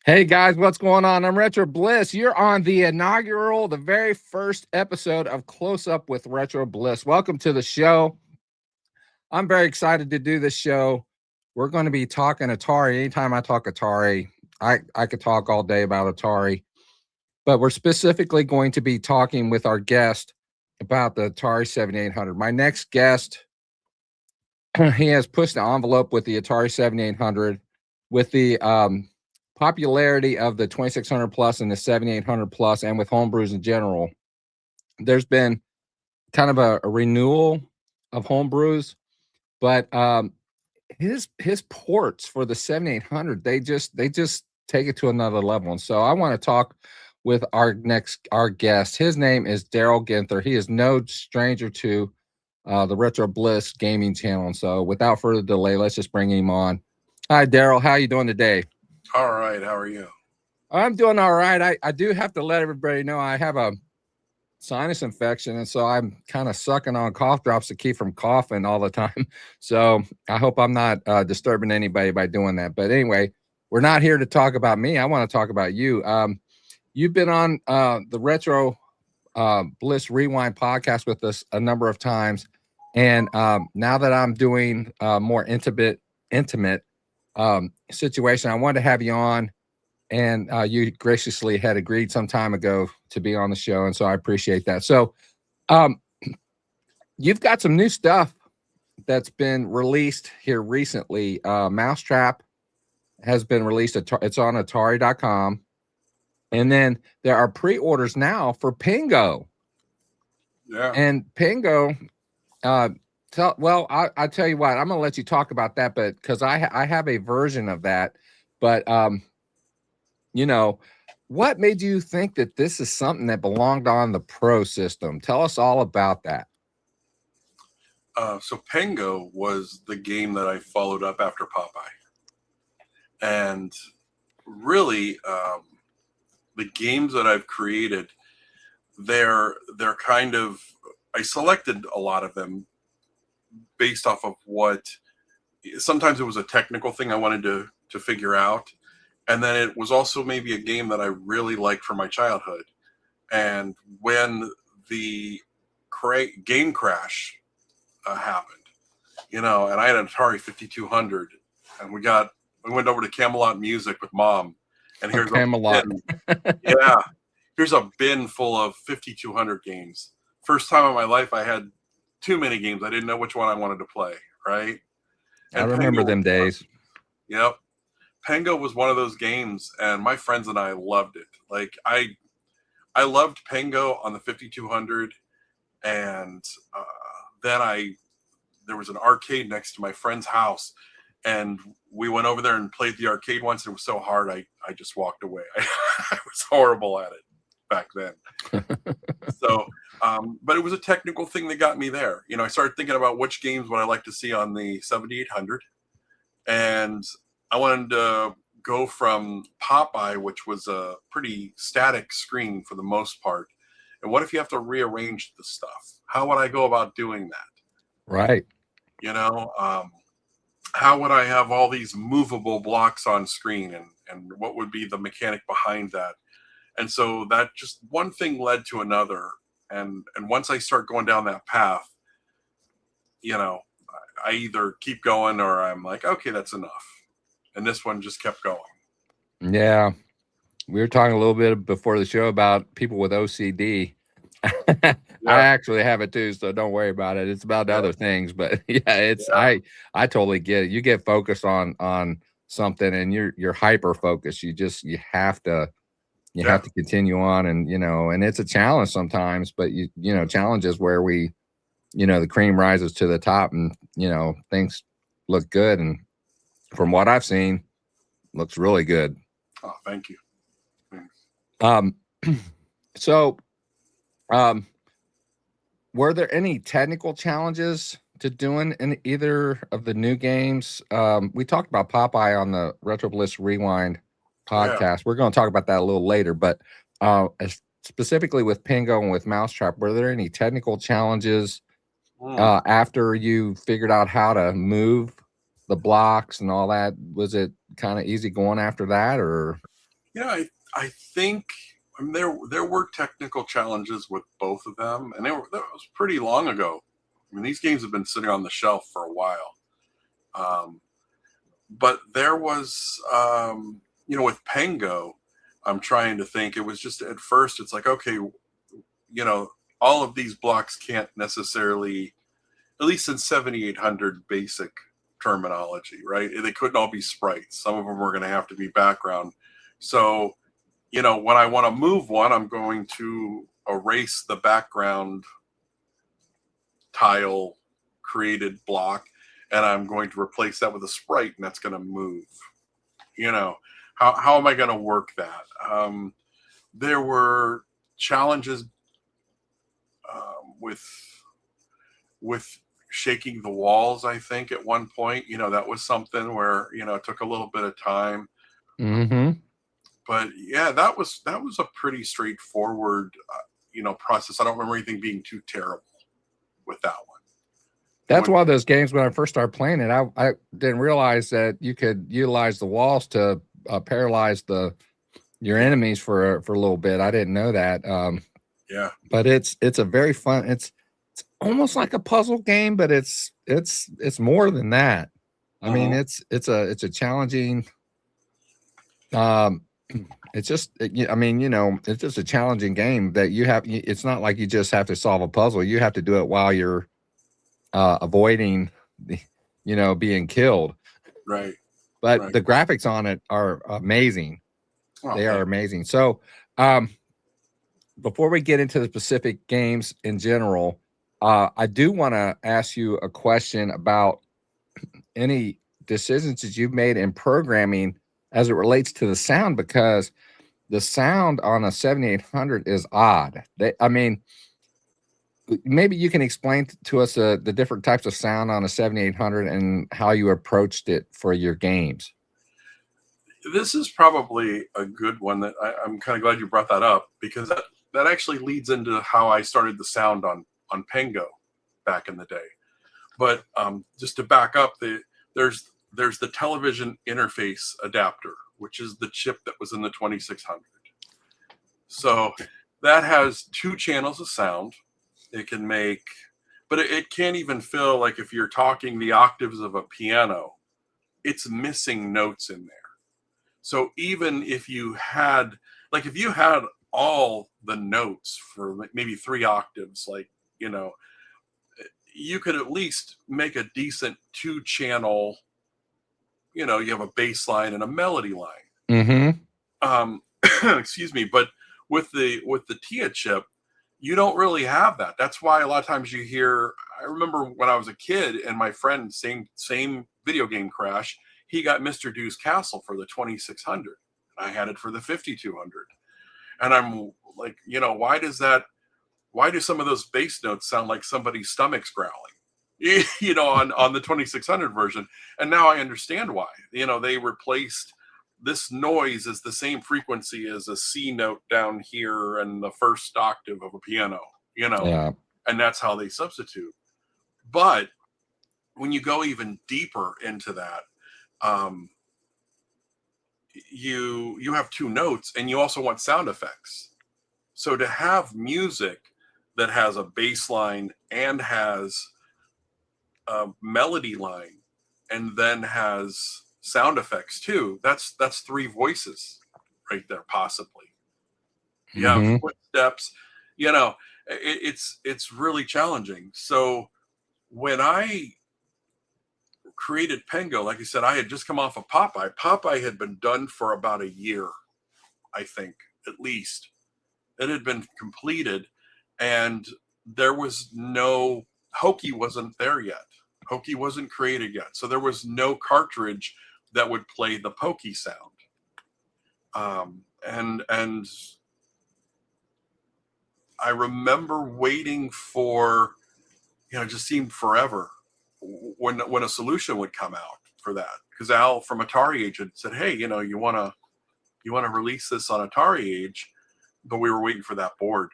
Hey guys, what's going on? I'm Retro Bliss. You're on the very first episode of Close Up with Retro Bliss. Welcome to the show. I'm very excited to do this show. We're going to be talking Atari. Anytime I talk Atari, I could talk all day about Atari, but we're specifically going to be talking with our guest about the Atari 7800. My next guest, he has pushed the envelope with the Atari 7800, with the popularity of the 2600 plus and the 7800 plus, and with homebrews in general. There's been kind of a renewal of homebrews, but his ports for the 7800, they just take it to another level. And so I want to talk with our guest. His name is Darryl Guenther. He is no stranger to the Retro Bliss gaming channel. And so without further delay, let's just bring him on. Hi, Darryl. How are you doing today? All right. How are you? I'm doing all right. I do have to let everybody know I have a sinus infection, and so I'm kind of sucking on cough drops to keep from coughing all the time. So I hope I'm not disturbing anybody by doing that. But anyway, we're not here to talk about me. I want to talk about you. You've been on the Retro Bliss Rewind podcast with us a number of times, and now that I'm doing more intimate situation, I wanted to have you on, and you graciously had agreed some time ago to be on the show, and so I appreciate that. So you've got some new stuff that's been released here recently. Mousetrap has been released. It's on Atari.com, and then there are pre-orders now for Pengo. Yeah. And Pengo, I tell you what, I'm gonna let you talk about that, but because I have a version of that, but what made you think that this is something that belonged on the Pro system? Tell us all about that. So Pengo was the game that I followed up after Popeye, and really, the games that I've created, they're kind of, I selected a lot of them based off of what, sometimes it was a technical thing I wanted to figure out. And then it was also maybe a game that I really liked from my childhood. And when the game crash happened, and I had an Atari 5200, and we went over to Camelot Music with Mom, and here's Camelot. Yeah, here's a bin full of 5200 games. First time in my life I had too many games. I didn't know which one I wanted to play, right? And I remember them days. Yep. Pengo was one of those games, and my friends and I loved it. Like, I loved Pengo on the 5200, and then there was an arcade next to my friend's house, and we went over there and played the arcade once. It was so hard, I just walked away. I was horrible at it back then. So, but it was a technical thing that got me there. I started thinking about which games would I like to see on the 7800, and I wanted to go from Popeye, which was a pretty static screen for the most part. And what if you have to rearrange the stuff? How would I go about doing that? Right. How would I have all these movable blocks on screen, and what would be the mechanic behind that? And so that just one thing led to another. And once I start going down that path, I either keep going or I'm like, okay, that's enough. And this one just kept going. Yeah. We were talking a little bit before the show about people with OCD. Yeah. I actually have it too, so don't worry about it. It's about other things, but I totally get it. You get focused on something, and you're hyper focused. You have to continue on, and and it's a challenge sometimes, but challenges where the cream rises to the top, and things look good, and from what I've seen, looks really good. Oh, thank you. Thanks. So, were there any technical challenges to doing in either of the new games? We talked about Popeye on the Retro Bliss Rewind podcast. Yeah. We're going to talk about that a little later, but specifically with Pengo and with Mousetrap, were there any technical challenges after you figured out how to move the blocks and all that? Was it kind of easy going after that, or? I think, I mean, there were technical challenges with both of them, and that was pretty long ago. I mean, these games have been sitting on the shelf for a while. But there was, with Pengo, I'm trying to think. It was just at first, it's like, okay, all of these blocks can't necessarily, at least in 7800 basic terminology, right? They couldn't all be sprites. Some of them were going to have to be background. So, when I want to move one, I'm going to erase the background tile created block, and I'm going to replace that with a sprite, and that's going to move. How am I going to work that? There were challenges with shaking the walls. I think at one point, that was something where it took a little bit of time. Mm-hmm. But yeah, that was a pretty straightforward, process. I don't remember anything being too terrible with that one. That's one of those games when I first started playing it, I didn't realize that you could utilize the walls to paralyze your enemies for a little bit. I didn't know that. Yeah, but it's a very fun. It's almost like a puzzle game, but it's more than that. I mean, it's a challenging. It's just, it's just a challenging game that you have. It's not like you just have to solve a puzzle. You have to do it while you're avoiding, being killed. Right. But the graphics on it are amazing. Oh, they are amazing. So, before we get into the specific games in general, I do want to ask you a question about any decisions that you've made in programming as it relates to the sound, because the sound on a 7800 is odd. Maybe you can explain to us the different types of sound on a 7800 and how you approached it for your games. This is probably a good one that I'm kind of glad you brought that up, because that actually leads into how I started the sound on Pengo back in the day. But just to back up, there's the television interface adapter, which is the chip that was in the 2600. So that has 2 channels of sound. It can make, but it can't even fill, like if you're talking the octaves of a piano, it's missing notes in there. So even if you had all the notes for maybe 3 octaves, you could at least make a decent 2-channel, you have a bass line and a melody line. Mm-hmm. Excuse me. But with the TIA chip, you don't really have that. That's why a lot of times you hear, I remember when I was a kid and my friend, same video game crash, he got Mr. Dew's Castle for the 2600. And I had it for the 5200. And I'm like, why do some of those bass notes sound like somebody's stomach's growling, on the 2600 version? And now I understand why. They replaced this noise as the same frequency as a C note down here and the first octave of a piano, Yeah. And that's how they substitute. But when you go even deeper into that, you have 2 notes, and you also want sound effects. So to have music that has a bass line and has a melody line and then has sound effects too, that's 3 voices right there, possibly. You have footsteps, it's really challenging. So when I created Pengo, like I said, I had just come off of Popeye. Popeye had been done for about a year, I think, at least. It had been completed, and there was no, Hokey wasn't there yet. Hokey wasn't created yet. So there was no cartridge that would play the pokey sound. And I remember waiting for, it just seemed forever when a solution would come out for that. Because Al from Atari Age had said, hey, you want to release this on Atari Age, but we were waiting for that board.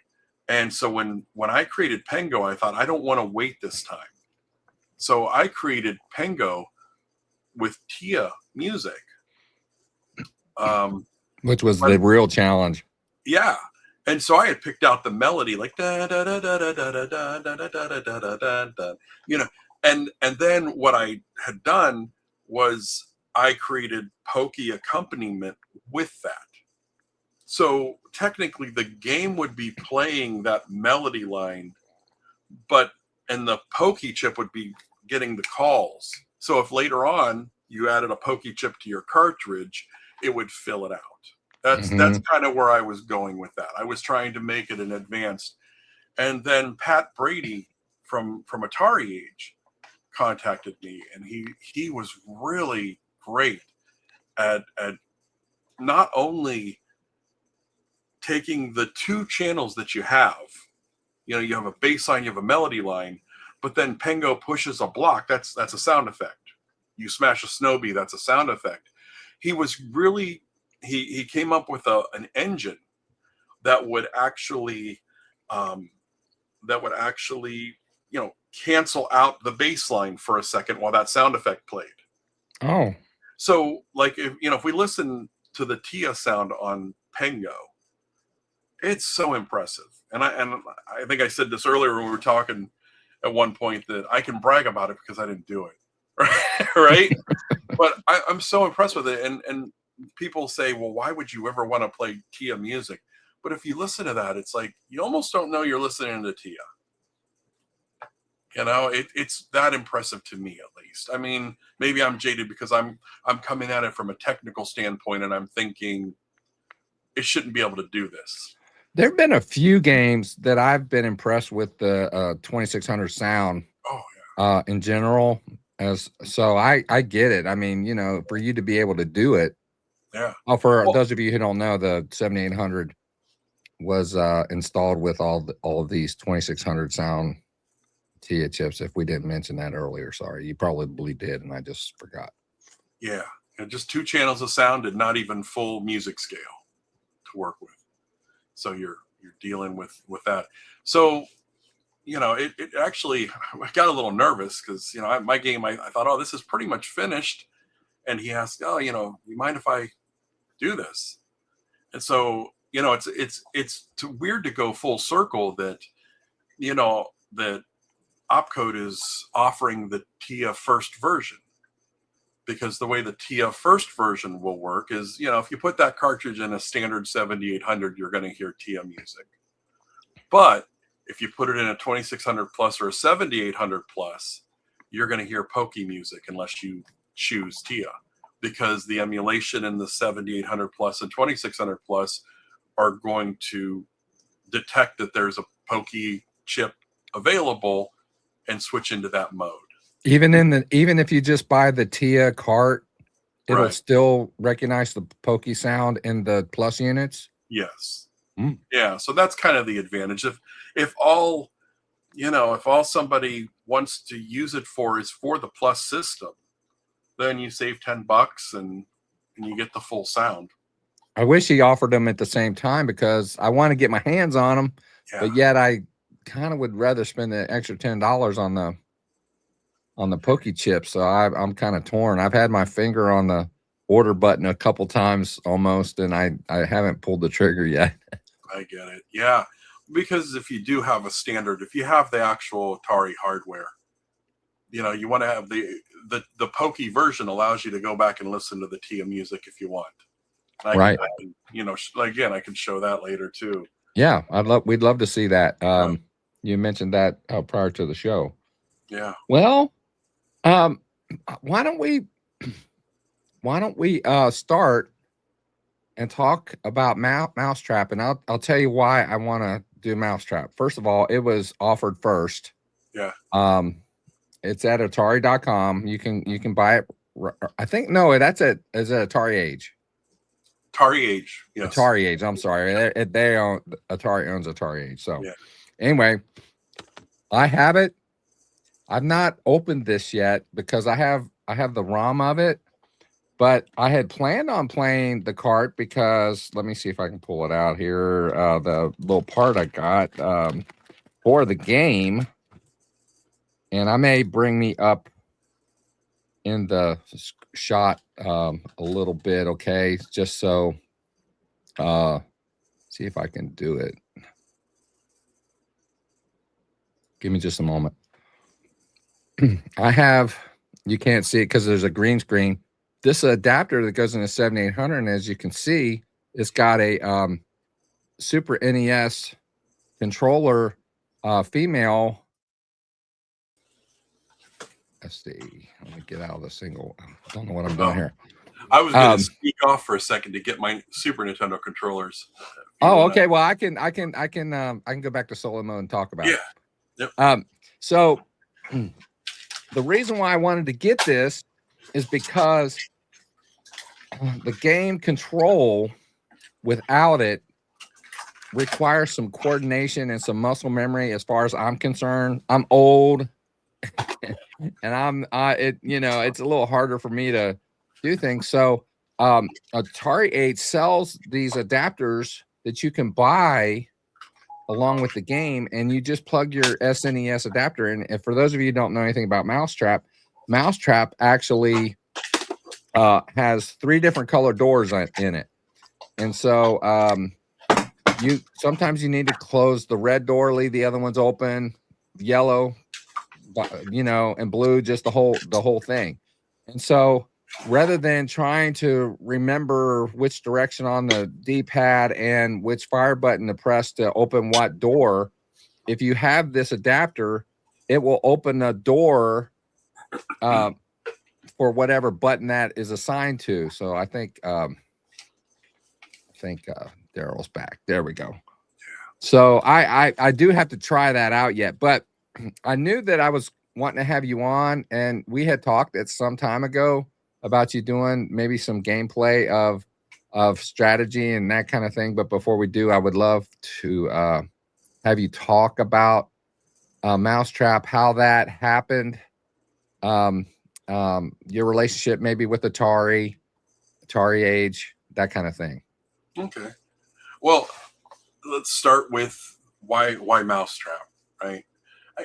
And so when I created Pengo, I thought, I don't want to wait this time. So I created Pengo with TIA music. which was the real challenge. Yeah. And so I had picked out the melody like da da da da da da da da da da da da da da da, you know, and then what I had done was I created pokey accompaniment with that. So technically the game would be playing that melody line, and the pokey chip would be getting the calls. So if later on you added a pokey chip to your cartridge, it would fill it out. That's kind of where I was going with that. I was trying to make it an advanced. And then Pat Brady from Atari Age contacted me, and he was really great at not only taking the two channels that you have, you have a bass line, you have a melody line, but then Pengo pushes a block. That's a sound effect. You smash a Snowbee, that's a sound effect. He was really, he came up with an engine that would actually, cancel out the bass line for a second while that sound effect played. Oh. So like, if we listen to the Tia sound on Pengo, it's so impressive. And I think I said this earlier when we were talking at one point that I can brag about it because I didn't do it. Right. But I'm so impressed with it. And people say, well, why would you ever want to play Tia music? But if you listen to that, it's like you almost don't know you're listening to Tia. It's that impressive to me, at least. I mean, maybe I'm jaded because I'm coming at it from a technical standpoint, and I'm thinking it shouldn't be able to do this. There have been a few games that I've been impressed with the 2600 sound. Oh yeah. In general, so I get it. I mean, for you to be able to do it. Yeah. Oh, for those of you who don't know, the 7800 was installed with all of these 2600 sound Tia chips. If we didn't mention that earlier, sorry, you probably did, and I just forgot. Yeah, just two channels of sound and not even full music scale to work with. So you're dealing with that. So it actually, I got a little nervous because my game, I thought, oh, this is pretty much finished, and he asked, oh, you mind if I do this? And so it's weird to go full circle that that Opcode is offering the Tia first version, because the way the Tia first version will work is, if you put that cartridge in a standard 7800, you're going to hear Tia music. But if you put it in a 2600 plus or a 7800 plus, you're going to hear pokey music unless you choose Tia, because the emulation in the 7800 plus and 2600 plus are going to detect that there's a pokey chip available and switch into that mode. Even if you just buy the Tia cart, it'll still recognize the pokey sound in the plus units. Yes. Yeah. So that's kind of the advantage. If all somebody wants to use it for is for the plus system, then you save $10 and you get the full sound. I wish he offered them at the same time because I want to get my hands on them, but yet I kind of would rather spend the extra $10 on the pokey chip. So I'm kind of torn. I've had my finger on the order button a couple times almost, and I haven't pulled the trigger yet. I get it. Yeah. Because if you do have a standard, if you have the actual Atari hardware, you want to have the pokey version allows you to go back and listen to the Tia music if you want. I can show that later too. Yeah, we'd love to see that. You mentioned that prior to the show. Yeah. Well, why don't we start and talk about Mousetrap, and I'll tell you why I want to do Mousetrap. First of all, it was offered first. Yeah. It's at Atari.com. You can buy it. I think is it Atari Age. Atari Age. Yes. Atari Age. I'm sorry. They own Atari owns Atari Age. So anyway, I have it. I've not opened this yet because I have the ROM of it, but I had planned on playing the cart because let me see if I can pull it out here. The little part I got for the game, and I may bring me up in the shot a little bit, okay, just so See if I can do it. Give me just a moment. I have, you can't see it because there's a green screen. This adapter that goes in a 7800, and as you can see, it's got a Super NES controller, female. Let's see. Let me get out of the single. I don't know what I'm doing here. I was going to sneak off for a second to get my Super Nintendo controllers. Oh, okay. Well, I can go back to solo mode and talk about it. Yep. So the reason why I wanted to get this is because the game control without it requires some coordination and some muscle memory. As far as I'm concerned, I'm old, and it's a little harder for me to do things. So Atari 8 sells these adapters that you can buy along with the game, and you just plug your SNES adapter in. And for those of you who don't know anything about Mousetrap actually has 3 different color doors in it. And so sometimes you need to close the red door, leave the other ones open, yellow, and blue, just the whole thing. And so rather than trying to remember which direction on the D-pad and which fire button to press to open what door, if you have this adapter, it will open a door for whatever button that is assigned to. So I think Darryl's back. There we go. So I do have to try that out yet, but I knew that I was wanting to have you on, and we had talked at some time ago about you doing maybe some gameplay of strategy and that kind of thing. But before we do, I would love to have you talk about Mousetrap, how that happened, your relationship maybe with Atari Age, that kind of thing. Okay. Well, let's start with why Mousetrap, right?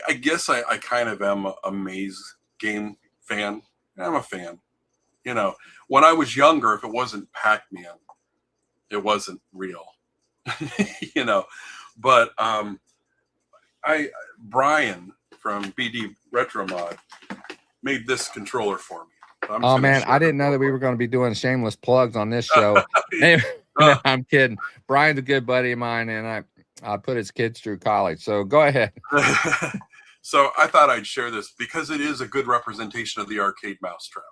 I guess I kind of am a maze game fan. I'm a fan. When I was younger, if it wasn't Pac-Man, it wasn't real. But Brian from BD Retro Mod made this controller for me. Oh man, I didn't know that we were going to be doing shameless plugs on this show. No, I'm kidding. Brian's a good buddy of mine, and I put his kids through college. So go ahead. So I thought I'd share this because it is a good representation of the arcade Mousetrap.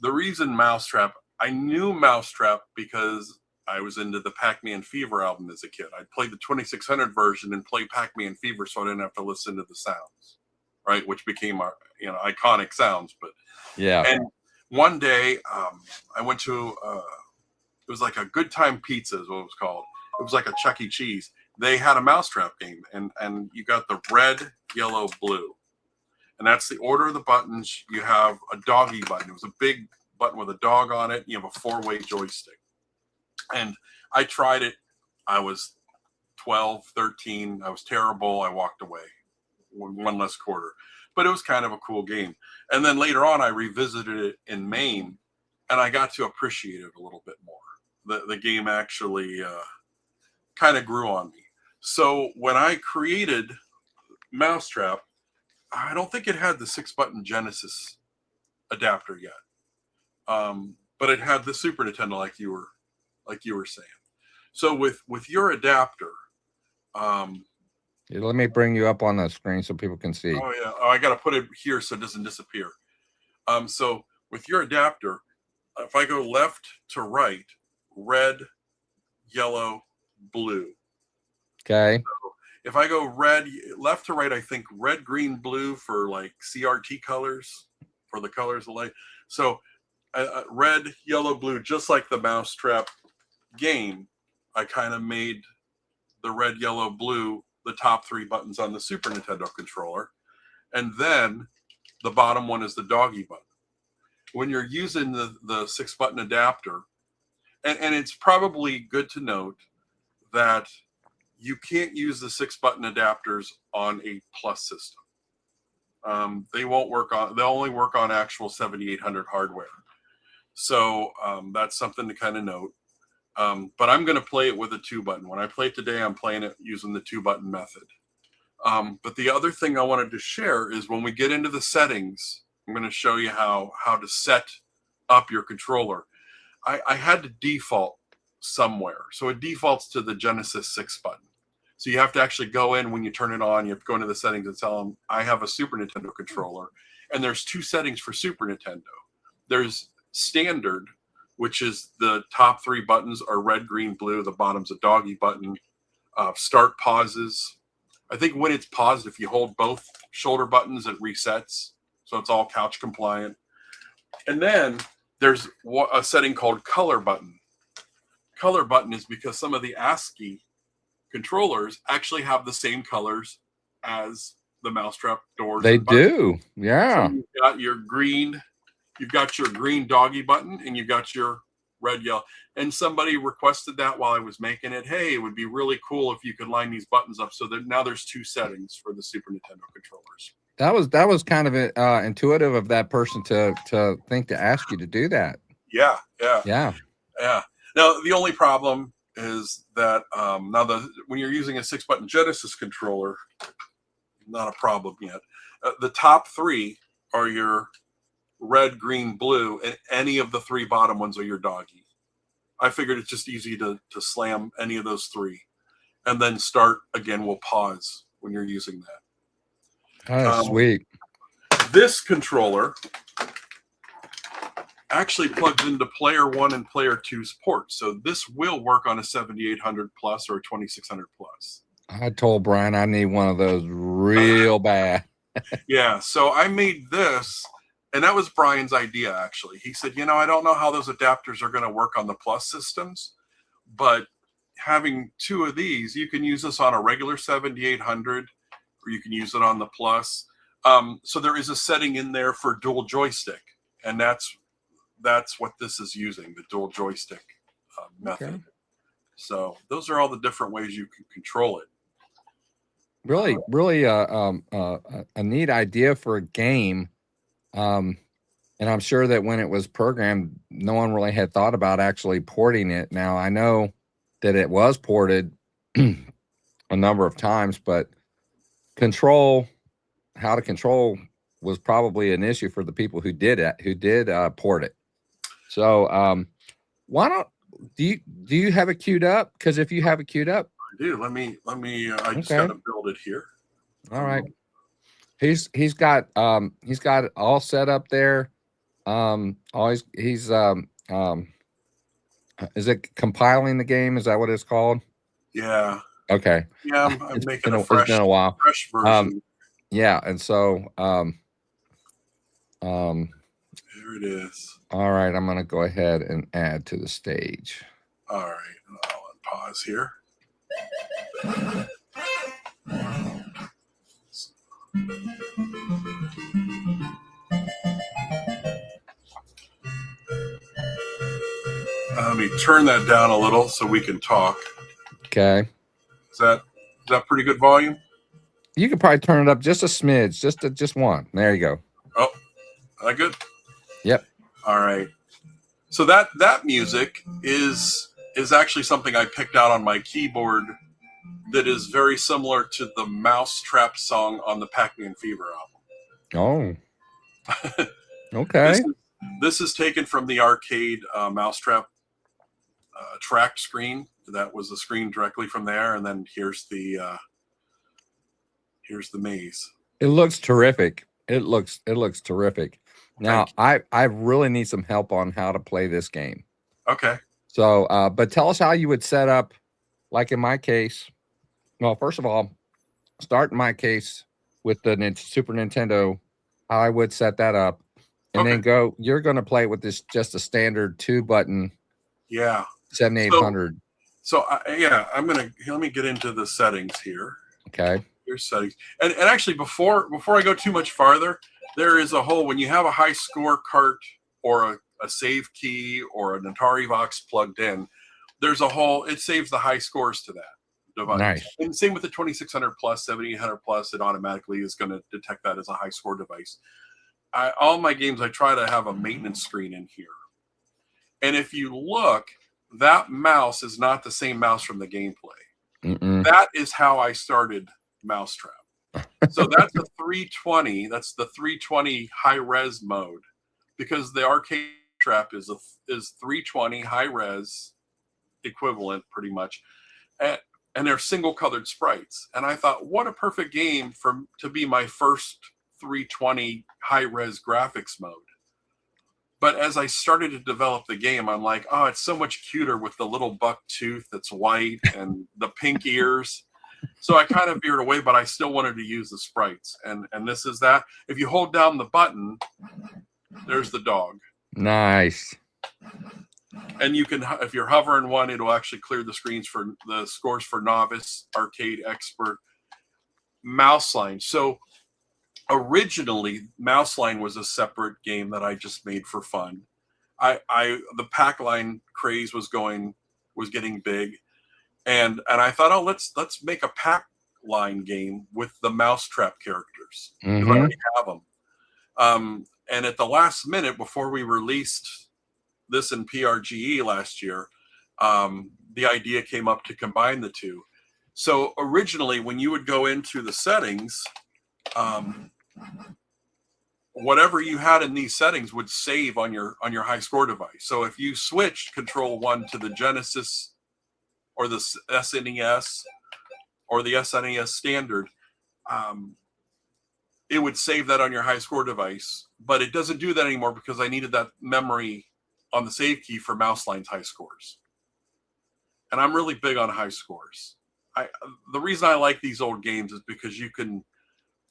The reason Mousetrap, I knew Mousetrap because I was into the Pac-Man Fever album as a kid. I played the 2600 version and played Pac-Man Fever, so I didn't have to listen to the sounds, right? Which became our, iconic sounds. But yeah. And one day I went to, it was like a Good Time Pizza is what it was called. It was like a Chuck E. Cheese. They had a Mousetrap game, and you got the red, yellow, blue. And that's the order of the buttons. You have a doggy button. It was a big button with a dog on it. You have a 4-way joystick. And I tried it. I was 12, 13. I was terrible. I walked away. One less quarter. But it was kind of a cool game. And then later on, I revisited it in Maine, and I got to appreciate it a little bit more. The game actually kind of grew on me. So when I created Mousetrap, I don't think it had the 6-button Genesis adapter yet, but it had the Super Nintendo, like you were saying. So with your adapter, let me bring you up on the screen so people can see. Oh yeah, I got to put it here so it doesn't disappear. So with your adapter, if I go left to right, red, yellow, blue. Okay. So if I go left to right, I think red, green, blue for like CRT colors, for the colors of light. So red, yellow, blue, just like the Mousetrap game, I kind of made the red, yellow, blue the top 3 buttons on the Super Nintendo controller. And then the bottom one is the doggy button. When you're using the 6-button adapter, and it's probably good to note that you can't use the 6-button adapters on a Plus system. They'll only work on actual 7800 hardware. So that's something to kind of note. But I'm going to play it with a 2-button. When I play it today, I'm playing it using the 2-button method. But the other thing I wanted to share is when we get into the settings, I'm going to show you how to set up your controller. I had to default somewhere. So it defaults to the Genesis 6 button. So you have to actually go in when you turn it on. You have to go into the settings and tell them, I have a Super Nintendo controller. And there's 2 settings for Super Nintendo. There's standard, which is the top 3 buttons are red, green, blue. The bottom's a doggy button. Start pauses. I think when it's paused, if you hold both shoulder buttons, it resets. So it's all couch compliant. And then there's a setting called color button. Color button is because some of the ASCII controllers actually have the same colors as the mousetrap doors. They do. Yeah. So you've got your green doggy button and you've got your red, yellow. And somebody requested that while I was making it. Hey, it would be really cool if you could line these buttons up so that now there's 2 settings for the Super Nintendo controllers. That was kind of intuitive of that person to think to ask you to do that. Yeah. Now the only problem is that when you're using a 6-button Genesis controller, not a problem yet. The top 3 are your red, green, blue, and any of the 3 bottom ones are your doggy. I figured it's just easy to slam any of those 3, and then start again. We'll pause when you're using that. Oh, sweet. This controller actually plugs into player 1 and player 2's ports. So this will work on a 7800 plus or a 2600 plus. I told Brian I need one of those real bad. Yeah. So I made this, and that was Brian's idea, actually. He said, I don't know how those adapters are going to work on the plus systems, but having 2 of these, you can use this on a regular 7800, or you can use it on the plus. So there is a setting in there for dual joystick, and that's what this is using, the dual joystick method. Okay. So those are all the different ways you can control it. Really a neat idea for a game. And I'm sure that when it was programmed, no one really had thought about actually porting it. Now, I know that it was ported a number of times, but how to control was probably an issue for the people who did port it. So why don't do you have it queued up? Because if you have it queued up, I do. Let me I just got to build it here. All right. He's got it all set up there. He's is it compiling the game? Is that what it's called? Yeah. Okay. Yeah, I'm making a fresh, it's been a while. Fresh version. Yeah, and so here it is. All right, I'm gonna go ahead and add to the stage. All right, I'll pause here. Let me turn that down a little so we can talk. Okay. Is that pretty good volume? You could probably turn it up just a smidge, just one. There you go. Oh, that good? Yep. All right. So that music is actually something I picked out on my keyboard that is very similar to the Mousetrap song on the Pac-Man Fever album. Oh. Okay. This is taken from the arcade Mousetrap track screen. That was the screen directly from there, and then here's the maze. It looks terrific. It looks terrific. Now I really need some help on how to play this game. Okay. So, but tell us how you would set up, like in my case. Well, first of all, start in my case with the Super Nintendo, how I would set that up, and then you're going to play with this just a standard 2-button. Yeah. 7800. Let me get into the settings here. Okay. Here's settings. And actually before I go too much farther, there is a whole, when you have a high score cart or a save key or an Atari box plugged in, there's a whole, it saves the high scores to that device. Nice. And same with the 2600 plus, 7800 plus, it automatically is going to detect that as a high score device. All my games, I try to have a maintenance screen in here. And if you look, that mouse is not the same mouse from the gameplay. Mm-mm. That is how I started Mousetrap. So that's a 320. That's the 320 high res mode, because the arcade trap is 320 high res equivalent, pretty much, and they're single colored sprites. And I thought, what a perfect game to be my first 320 high res graphics mode. But as I started to develop the game, I'm like, oh, it's so much cuter with the little buck tooth that's white and the pink ears. So I kind of veered away, but I still wanted to use the sprites. And this is that. If you hold down the button, there's the dog. Nice. And you can, if you're hovering one, it'll actually clear the screens for the scores for novice, arcade, expert, mouse line. So originally, Mouse Line was a separate game that I just made for fun. The pack line craze was getting big, and I thought, oh, let's make a pack line game with the Mousetrap characters. Mm-hmm. I already have them. And at the last minute, before we released this in PRGE last year, the idea came up to combine the two. So originally, when you would go into the settings, whatever you had in these settings would save on your high score device. So if you switched Control 1 to the Genesis or the SNES or the SNES Standard, it would save that on your high score device. But it doesn't do that anymore because I needed that memory on the save key for Mouse Line's high scores. And I'm really big on high scores. The reason I like these old games is because you can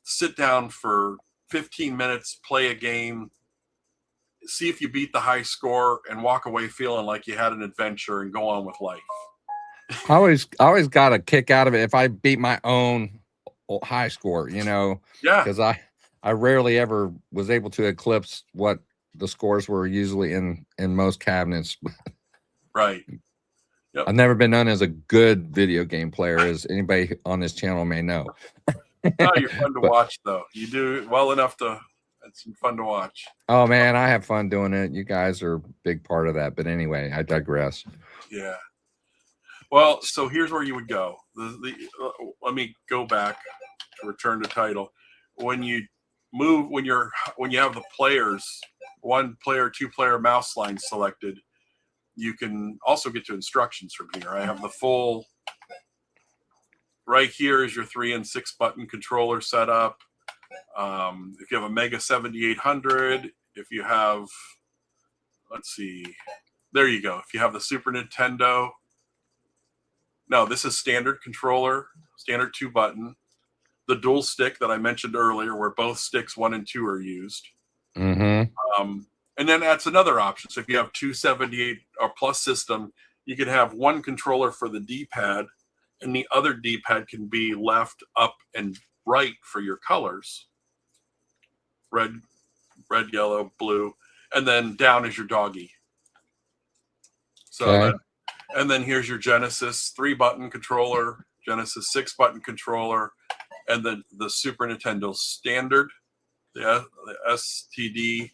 sit down for 15 minutes, play a game, see if you beat the high score, and walk away feeling like you had an adventure and go on with life. I always got a kick out of it if I beat my own high score, Yeah. Because I rarely ever was able to eclipse what the scores were usually in most cabinets. Right. Yep. I've never been known as a good video game player, as anybody on this channel may know. Oh, you're fun to watch, though. You do well enough to. It's fun to watch. Oh man, I have fun doing it. You guys are a big part of that. But anyway, I digress. Yeah. Well, so here's where you would go. Let me go back to return to title. When you move, when you have the players, 1 player, 2 player mouse line selected, you can also get to instructions from here. I have the full. Right here is your 3 and 6 button controller setup. If you have a Mega 7800, if you have, let's see, there you go. If you have the Super Nintendo, no, this is standard controller, standard 2 button. The dual stick that I mentioned earlier, where both sticks 1 and 2 are used. Mm-hmm. And then that's another option. So if you have 278 or plus system, you can have 1 controller for the D-pad, and the other D-pad can be left, up, and right for your colors. Red, yellow, blue, and then down is your doggy. So, Okay. and then here's your Genesis 3-button controller, Genesis 6-button controller, and then the Super Nintendo Standard, the STD,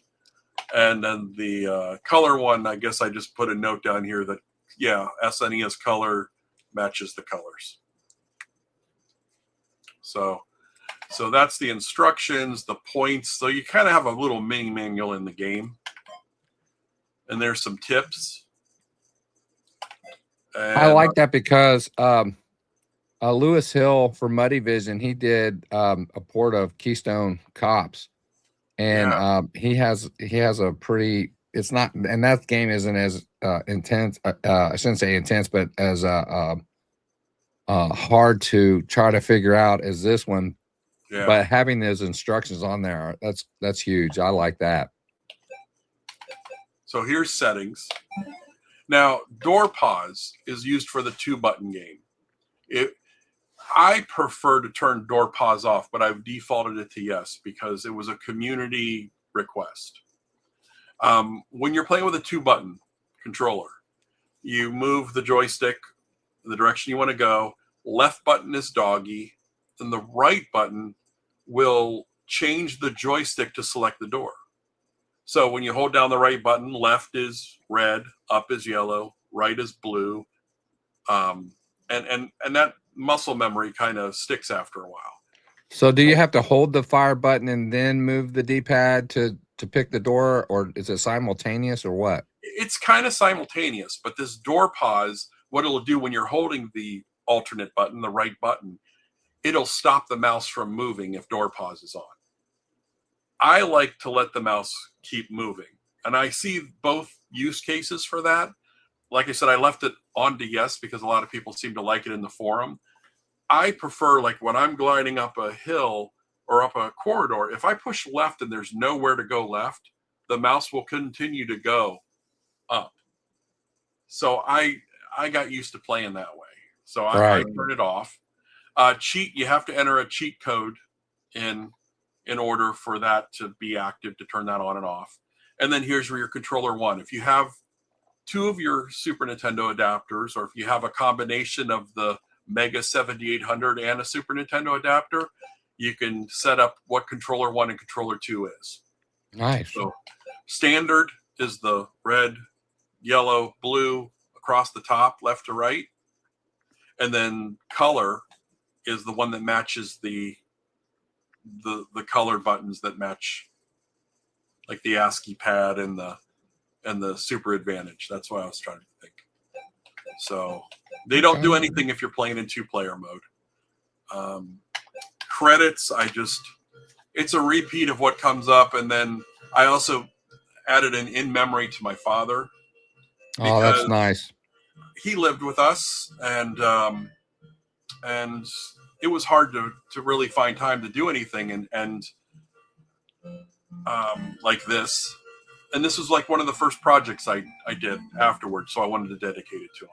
and then the color one. I guess I just put a note down here that, yeah, SNES color matches the colors. So that's the instructions, the points. So you kind of have a little mini manual in the game. And there's some tips. And I like that because Lewis Hill for Muddy Vision, he did a port of Keystone Cops. And he has a pretty, it's not, and that game isn't as intense, I shouldn't say intense, but as hard to try to figure out as this one. Yeah. But having those instructions on there, that's huge. I like that. So here's settings. Now, door pause is used for the 2-button game. I prefer to turn door pause off, but I've defaulted it to yes because it was a community request. When you're playing with a 2-button controller, you move the joystick in the direction you want to go. Left button is doggy, and the right button will change the joystick to select the door. So when you hold down the right button, left is red, up is yellow, right is blue. And that muscle memory kind of sticks after a while. So do you have to hold the fire button and then move the D-pad to pick the door, or is it simultaneous or what? It's kind of simultaneous, but this door pause, what it'll do when you're holding the alternate button, the right button, it'll stop the mouse from moving if door pause is on. I like to let the mouse keep moving, and I see both use cases for that. Like I said, I left it on to yes because a lot of people seem to like it in the forum. I prefer, like when I'm gliding up a hill or up a corridor, if I push left and there's nowhere to go left, the mouse will continue to go up. So I got used to playing that way. So I turn it off. Cheat, you have to enter a cheat code in order for that to be active, to turn that on and off. And then here's where your controller one. If you have two of your Super Nintendo adapters, or if you have a combination of the Mega 7800 and a Super Nintendo adapter, you can set up what controller 1 and controller 2 is. Nice. So standard is the red, yellow, blue across the top, left to right. And then color is the one that matches the color buttons that match, like the ASCII pad and the Super Advantage. That's what I was trying to think. So they don't do anything if you're playing in 2-player mode. Credits, it's a repeat of what comes up, and then I also added an in memory to my father. Oh, that's nice. He lived with us, and it was hard to really find time to do anything, and like this. And this was like one of the first projects I did afterwards, so I wanted to dedicate it to him.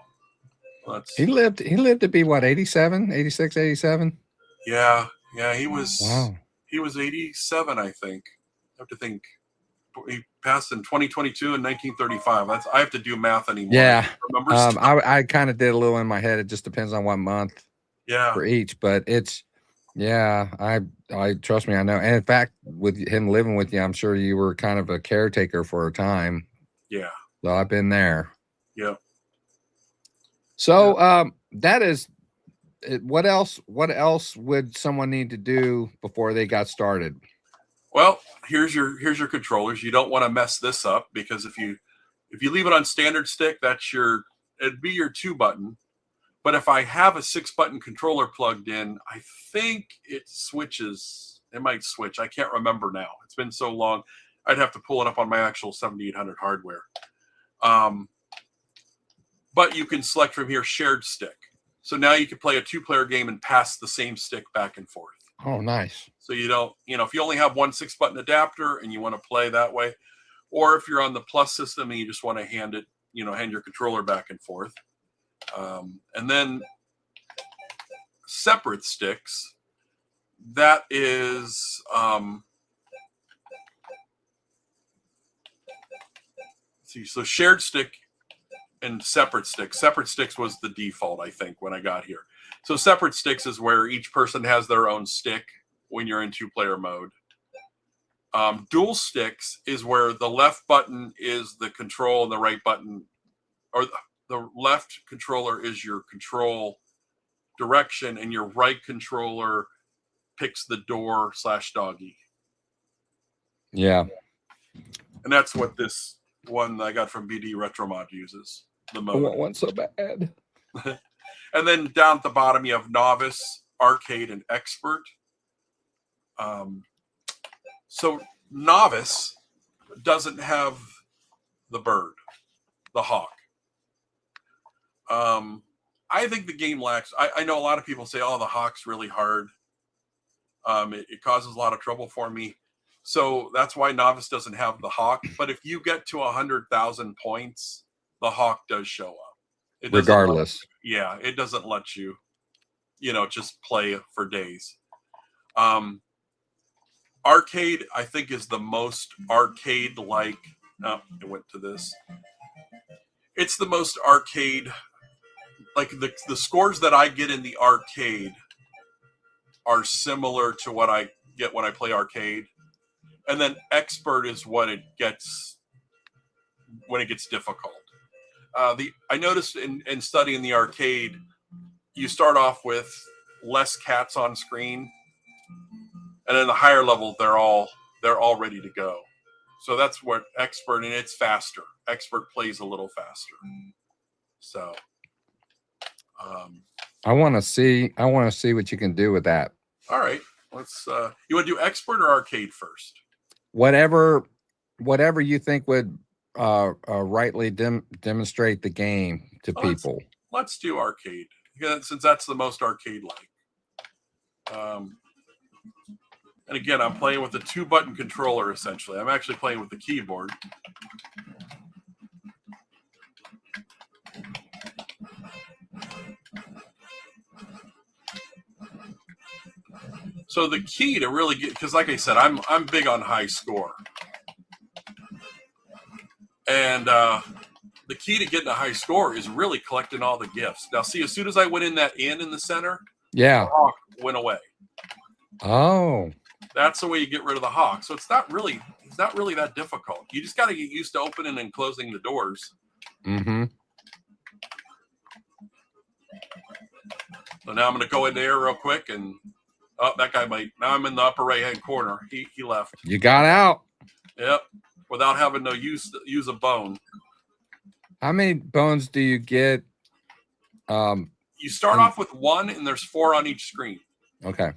He lived to be what, 87, 86, 87? Yeah, he was. Wow. He was 87, I think. I have to think. He passed in 2022 and 1935. I have to do math anymore. Yeah. I I kind of did a little in my head. It just depends on what month. Yeah. For each, but it's, yeah, I trust me, I know. And in fact, with him living with you, I'm sure you were kind of a caretaker for a time. Yeah. So I've been there. Yeah. So that is, what else would someone need to do before they got started? Well, here's your controllers. You don't want to mess this up, because if you leave it on standard stick, it'd be your 2-button. But if I have a 6-button controller plugged in, I think it switches. It might switch. I can't remember now. It's been so long. I'd have to pull it up on my actual 7800 hardware. But you can select from here shared stick. So now you can play a 2-player game and pass the same stick back and forth. Oh, nice. So you don't, if you only have one 6-button adapter and you want to play that way, or if you're on the Plus system and you just want to hand your controller back and forth. And then separate sticks, that is, so shared stick and separate sticks. Separate sticks was the default, I think, when I got here. So separate sticks is where each person has their own stick when you're in 2-player mode. Dual sticks is where the left button is the control and the right button, or the left controller is your control direction, and your right controller picks the door /doggy. Yeah. And that's what this one I got from BD Retro Mod uses. The mode. I want one so bad. And then down at the bottom, you have Novice, Arcade, and Expert. So Novice doesn't have the bird, the hawk. I think the game lacks. I know a lot of people say, "Oh, the hawk's really hard." It causes a lot of trouble for me, so that's why Novice doesn't have the hawk. But if you get to 100,000 points, the hawk does show up. Regardless, it doesn't let you, just play for days. Arcade, I think, is the most arcade-like. No, it went to this. It's the most arcade. Like the scores that I get in the arcade are similar to what I get when I play arcade. And then Expert is what it gets when it gets difficult. I noticed in studying the arcade, you start off with less cats on screen, and then the higher level they're all ready to go. So that's what expert, and it's faster. Expert plays a little faster. So I want to see what you can do with that. all right, let's you want to do expert or arcade first? Whatever you think would rightly demonstrate the game to people. Let's do arcade, since that's the most arcade like. And again, I'm playing with a 2-button controller, essentially. I'm actually playing with the keyboard. So the key to really get, because like I said, I'm big on high score. And the key to getting a high score is really collecting all the gifts. Now, see, as soon as I went in that inn in the center, yeah, the hawk went away. Oh. That's the way you get rid of the hawk. So it's not really that difficult. You just got to get used to opening and closing the doors. Mm-hmm. So now I'm going to go in there real quick, and that guy might. Now I'm in the upper right hand corner. He left. You got out. Yep, without having to use a bone. How many bones do you get? You start off with 1, and there's 4 on each screen. Okay.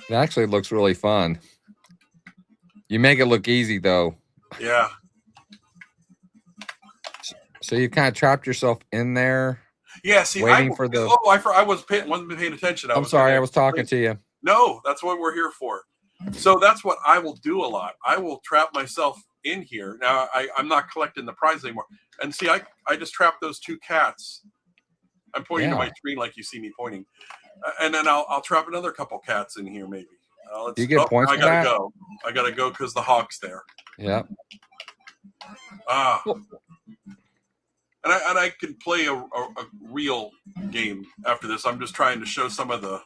It actually looks really fun. You make it look easy, though. Yeah. So you kind of trapped yourself in there. Yeah. See, waiting for the. Oh, I wasn't paying attention. I'm sorry, I was talking to you. No, that's what we're here for. So that's what I will do a lot. I will trap myself in here. Now I'm not collecting the prize anymore. And see, I just trapped those 2 cats. I'm pointing to my screen like you see me pointing. And then I'll trap another couple cats in here, maybe. Do you get points I for gotta that? go. I gotta go because the hawk's there. Yeah. And I can play a real game after this. I'm just trying to show some of the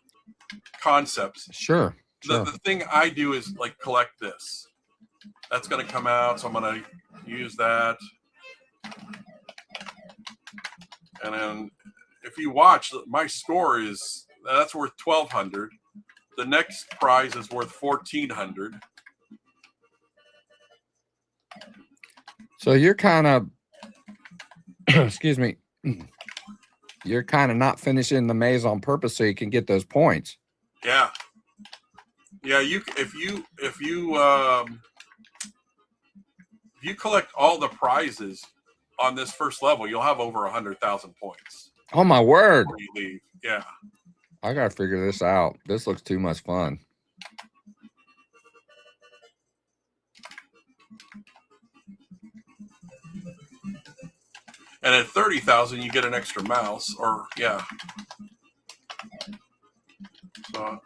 concepts. Sure. The thing I do is like collect this. That's going to come out, so I'm going to use that. And then if you watch, my score that's worth 1,200. The next prize is worth 1,400. So you're kind of, excuse me, you're kind of not finishing the maze on purpose so you can get those points. Yeah. Yeah, if you collect all the prizes on this first level, you'll have over 100,000 points. Oh my word! Before you leave. Yeah, I gotta figure this out. This looks too much fun. and at 30,000, you get an extra mouse, or yeah. So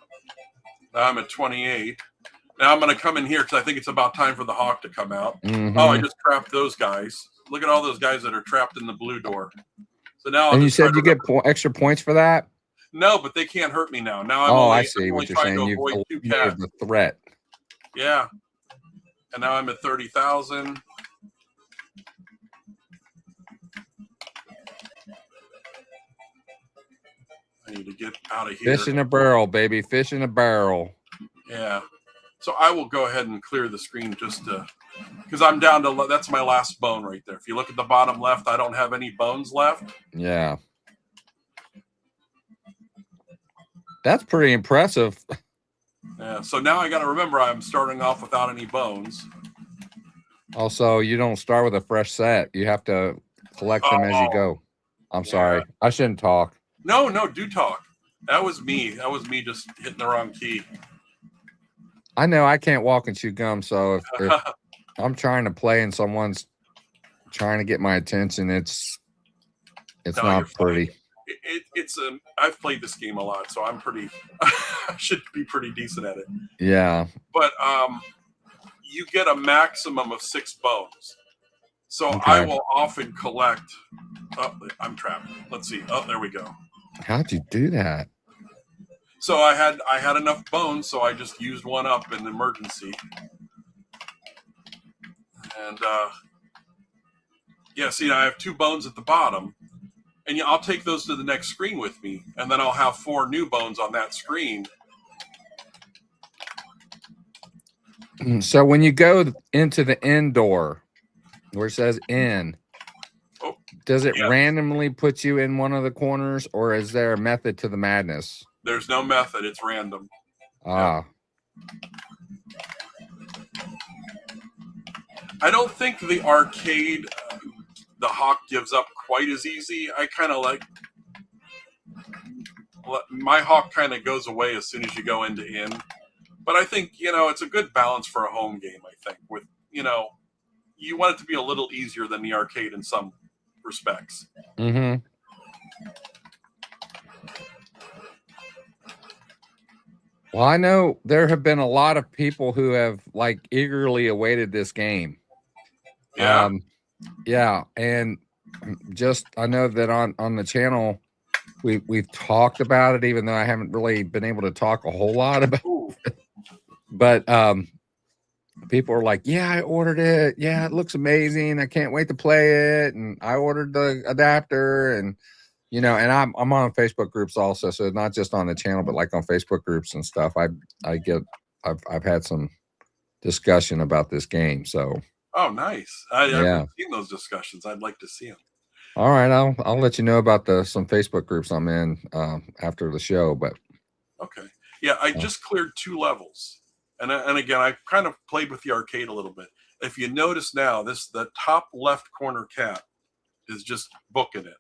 now I'm at 28. Now I'm going to come in here because I think it's about time for the hawk to come out. Mm-hmm. Oh, I just trapped those guys. Look at all those guys that are trapped in the blue door. So now, and you said you get extra points for that? No, but they can't hurt me now. Now I see what you're saying. You've eliminated the threat. Yeah. And now I'm at 30,000. I need to get out of here. Fish in a barrel, baby. Fish in a barrel. Yeah. So I will go ahead and clear the screen just to, because I'm down to, that's my last bone right there. If you look at the bottom left, I don't have any bones left. Yeah. That's pretty impressive. Yeah. So now I got to remember I'm starting off without any bones. Also, you don't start with a fresh set. You have to collect them as you go. I'm sorry. I shouldn't talk. No, do talk. That was me. That was me just hitting the wrong key. I know I can't walk and chew gum, so if I'm trying to play and someone's trying to get my attention, it's not pretty. I've played this game a lot, so I'm pretty. I should be pretty decent at it. Yeah. But you get a maximum of 6 bones. So okay. I will often collect. Oh, I'm trapped. Let's see. Oh, there we go. How'd you do that? So I had enough bones, so I just used one up in emergency. And yeah, see, I have 2 bones at the bottom, and yeah, I'll take those to the next screen with me, and then I'll have 4 new bones on that screen. So when you go into the indoor, where it says in, does it randomly put you in one of the corners, or is there a method to the madness? There's no method; it's random. Ah. I don't think the arcade, the Hawk gives up quite as easy. I kind of like my Hawk kind of goes away as soon as you go into in. But I think, it's a good balance for a home game, I think. With, you want it to be a little easier than the arcade in some respects. Mm-hmm. Well, I know there have been a lot of people who have like eagerly awaited this game. Yeah. Yeah. And just, I know that on the channel, we've talked about it, even though I haven't really been able to talk a whole lot about it. But people are like, yeah, I ordered it. Yeah, it looks amazing. I can't wait to play it. And I ordered the adapter, and and I'm on Facebook groups also, so not just on the channel, but like on Facebook groups and stuff. I've had some discussion about this game. So oh, nice. I haven't seen those discussions. I'd like to see them. All right, I'll let you know about some Facebook groups I'm in after the show. But okay, yeah, I just cleared 2 levels, and again, I kind of played with the arcade a little bit. If you notice now, the top left corner cat is just booking it.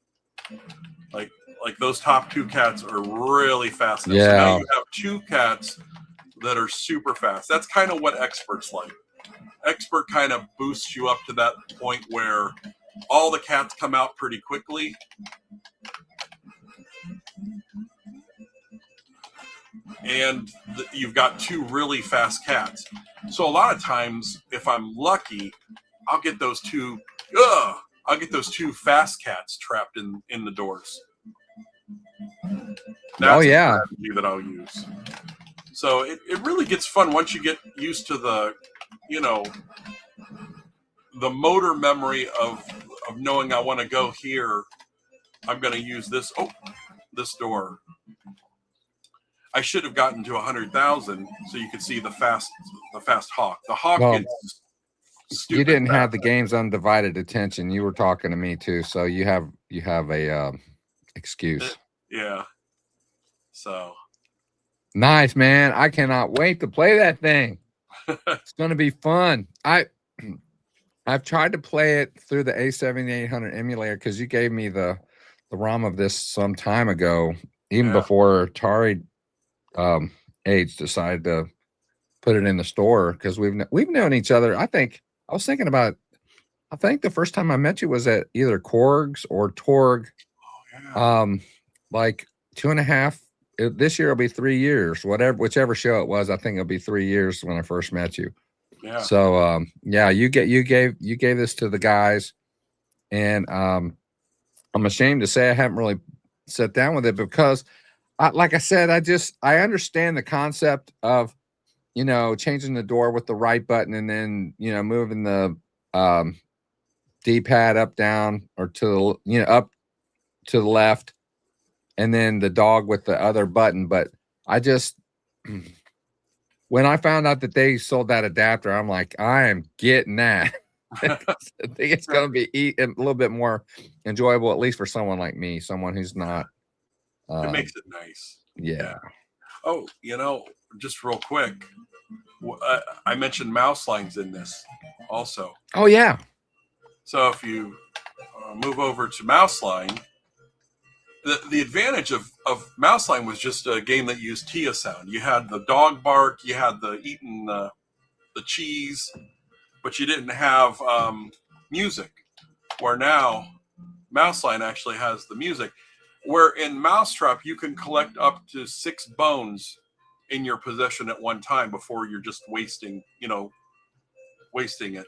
Like those top 2 cats are really fast. Yeah. So now you have 2 cats that are super fast. That's kind of what Expert's like. Expert kind of boosts you up to that point where all the cats come out pretty quickly. And you've got 2 really fast cats. So a lot of times, if I'm lucky, I'll get those 2 fast cats trapped in the doors. That's the strategy that I'll use. So it really gets fun once you get used to the motor memory of knowing I want to go here. I'm going to use this door. I should have gotten to 100,000 so you could see the fast Hawk. The Hawk gets stupid. You didn't have the game's undivided attention. You were talking to me too, so you have a excuse. Yeah. So nice, man. I cannot wait to play that thing. It's going to be fun. I've tried to play it through the A7800 emulator because you gave me the ROM of this some time ago, even before Atari Age decided to put it in the store, because we've known each other. I think the first time I met you was at either Korg's or Torg. Like 2.5. This year will be 3 years. Whichever show it was, I think it'll be 3 years when I first met you. Yeah. So you gave this to the guys, and I'm ashamed to say I haven't really sat down with it because, like I said, I understand the concept of changing the door with the right button and then moving the D-pad up, down, or to up to the left, and then the dog with the other button. But when I found out that they sold that adapter, I'm like, I am getting that. I think it's going to be a little bit more enjoyable, at least for someone like me, someone who's not. It makes it nice. Yeah. Oh, just real quick, I mentioned mouse lines in this also. Oh, yeah. So if you move over to mouse line, the advantage of mouse line was just a game that used Tia sound. You had the dog bark, you had the eating the cheese, but you didn't have music. Where now mouse line actually has the music. Where in Mousetrap you can collect up to 6 bones in your possession at one time before you're just wasting it.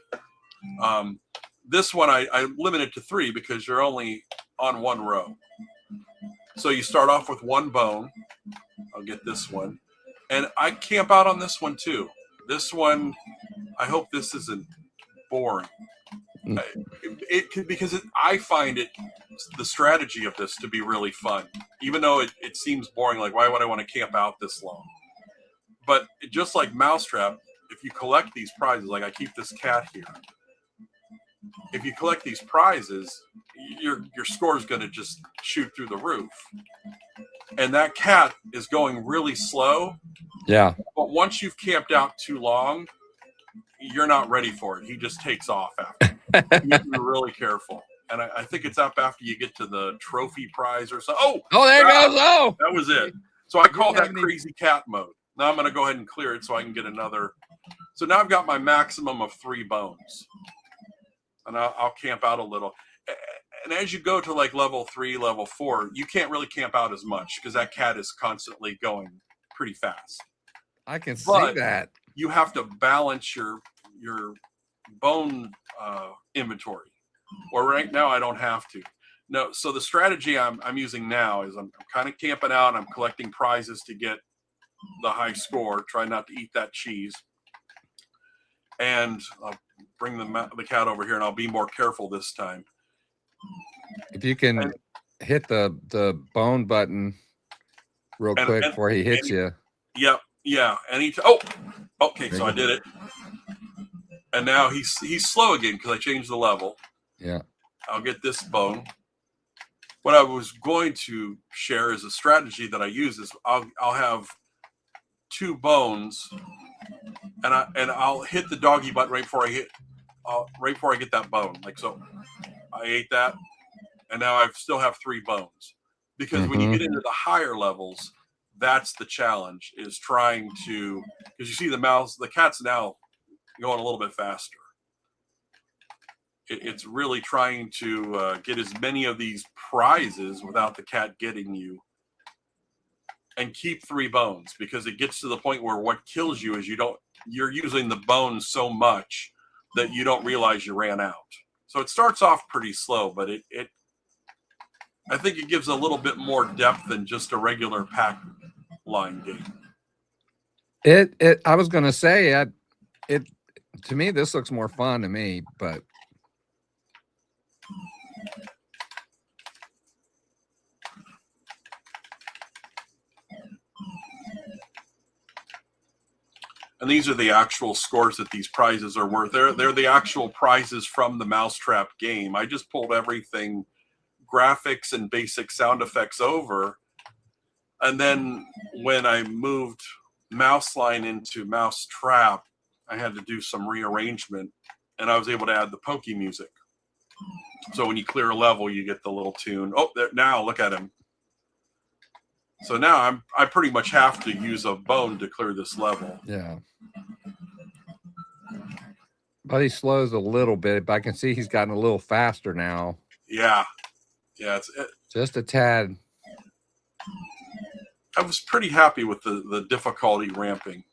This one I limited to 3 because you're only on 1 row. So you start off with 1 bone, I'll get this one. And I camp out on this one too. This one, I hope this isn't boring. I find the strategy of this to be really fun, even though it seems boring. Like, why would I want to camp out this long? But just like Mousetrap, if you collect these prizes, like I keep this cat here, if you collect these prizes, your score is going to just shoot through the roof. And that cat is going really slow. Yeah. But once you've camped out too long, you're not ready for it. He just takes off after. You have to be really careful. And I think it's up after you get to the trophy prize or so. Oh, there goes. Oh, that was it. So I call that crazy cat mode. Now I'm going to go ahead and clear it so I can get another. So now I've got my maximum of 3 bones. And I'll camp out a little. And as you go to like level 3, level 4, you can't really camp out as much because that cat is constantly going pretty fast. I can see that. You have to balance your bone inventory. Or right now I don't have to. No, so the strategy I'm using now is I'm kind of camping out. I'm collecting prizes to get the high score. Try not to eat that cheese. And I'll bring the cat over here, and I'll be more careful this time. If you can hit the bone button real quick before he hits you. Yep. Yeah. And okay. So I did it. And now he's slow again because I changed the level. Yeah. I'll get this bone. What I was going to share is a strategy that I use is I'll have 2 bones, and I'll hit the doggy button right before I get that bone. Like so, I ate that, and now I still have 3 bones. Because when you get into the higher levels, that's the challenge, is trying to, because you see the cat's now going a little bit faster. It's really trying to get as many of these prizes without the cat getting you, and keep 3 bones, because it gets to the point where what kills you is you're using the bones so much that you don't realize you ran out. So it starts off pretty slow, but I think it gives a little bit more depth than just a regular pack line game. I was going to say to me, this looks more fun to me, but and these are the actual scores that these prizes are worth. They're the actual prizes from the Mousetrap game. I just pulled everything, graphics and basic sound effects over. And then when I moved Mouseline into Mousetrap, I had to do some rearrangement, and I was able to add the Pokey music. So when you clear a level, you get the little tune. Oh, now look at him. So now I pretty much have to use a bone to clear this level. Yeah. But he slows a little bit, but I can see he's gotten a little faster now. Yeah. Yeah. It's just a tad. I was pretty happy with the difficulty ramping.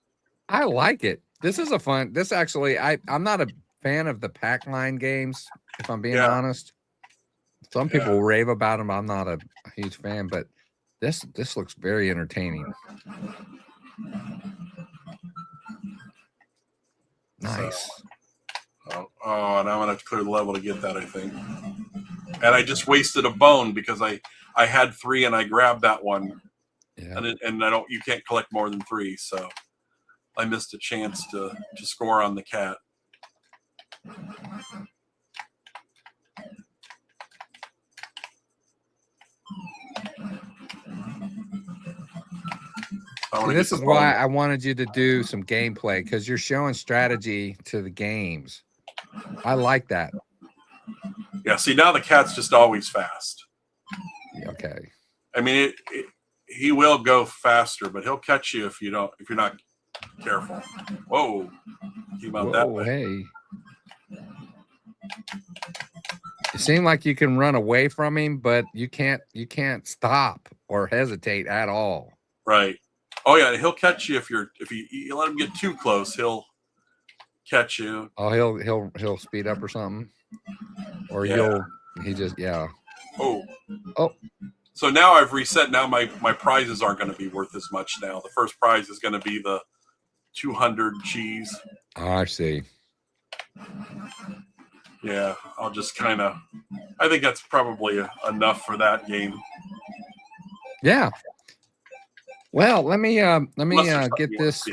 I like it. This is a fun. This actually, I'm not a fan of the pack line games, if I'm being honest. Some people rave about them. I'm not a huge fan, but this looks very entertaining. Nice. So, and I'm gonna have to clear the level to get that, I think. And I just wasted a bone because I had 3 and I grabbed that one. Yeah. And you can't collect more than 3, so I missed a chance to score on the cat. See, this is why I wanted you to do some gameplay, because you're showing strategy to the games. I like that. Yeah, see, now the cat's just always fast. Okay. I mean, he will go faster, but he'll catch you if you're not careful. Whoa. Came out that way. Hey. It seemed like you can run away from him, but you can't stop or hesitate at all. Right. Oh yeah, he'll catch you if you let him get too close, he'll catch you. Oh, he'll speed up or something. Or he just Oh. So now I've reset. Now my prizes aren't going to be worth as much now. The first prize is going to be the 200 cheese. Oh, I see. Yeah, I'll just kind of. I think that's probably enough for that game. Yeah. Well, let me get this,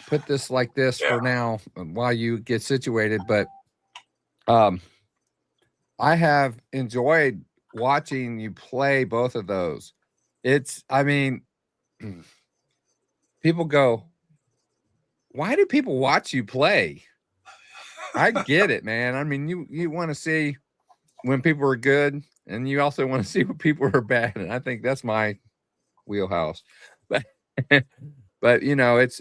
put this like this for now while you get situated. But I have enjoyed watching you play both of those. I mean, people go, why do people watch you play? I get it, man. I mean, you want to see when people are good, and you also want to see when people are bad. And I think that's my wheelhouse. But but you know, it's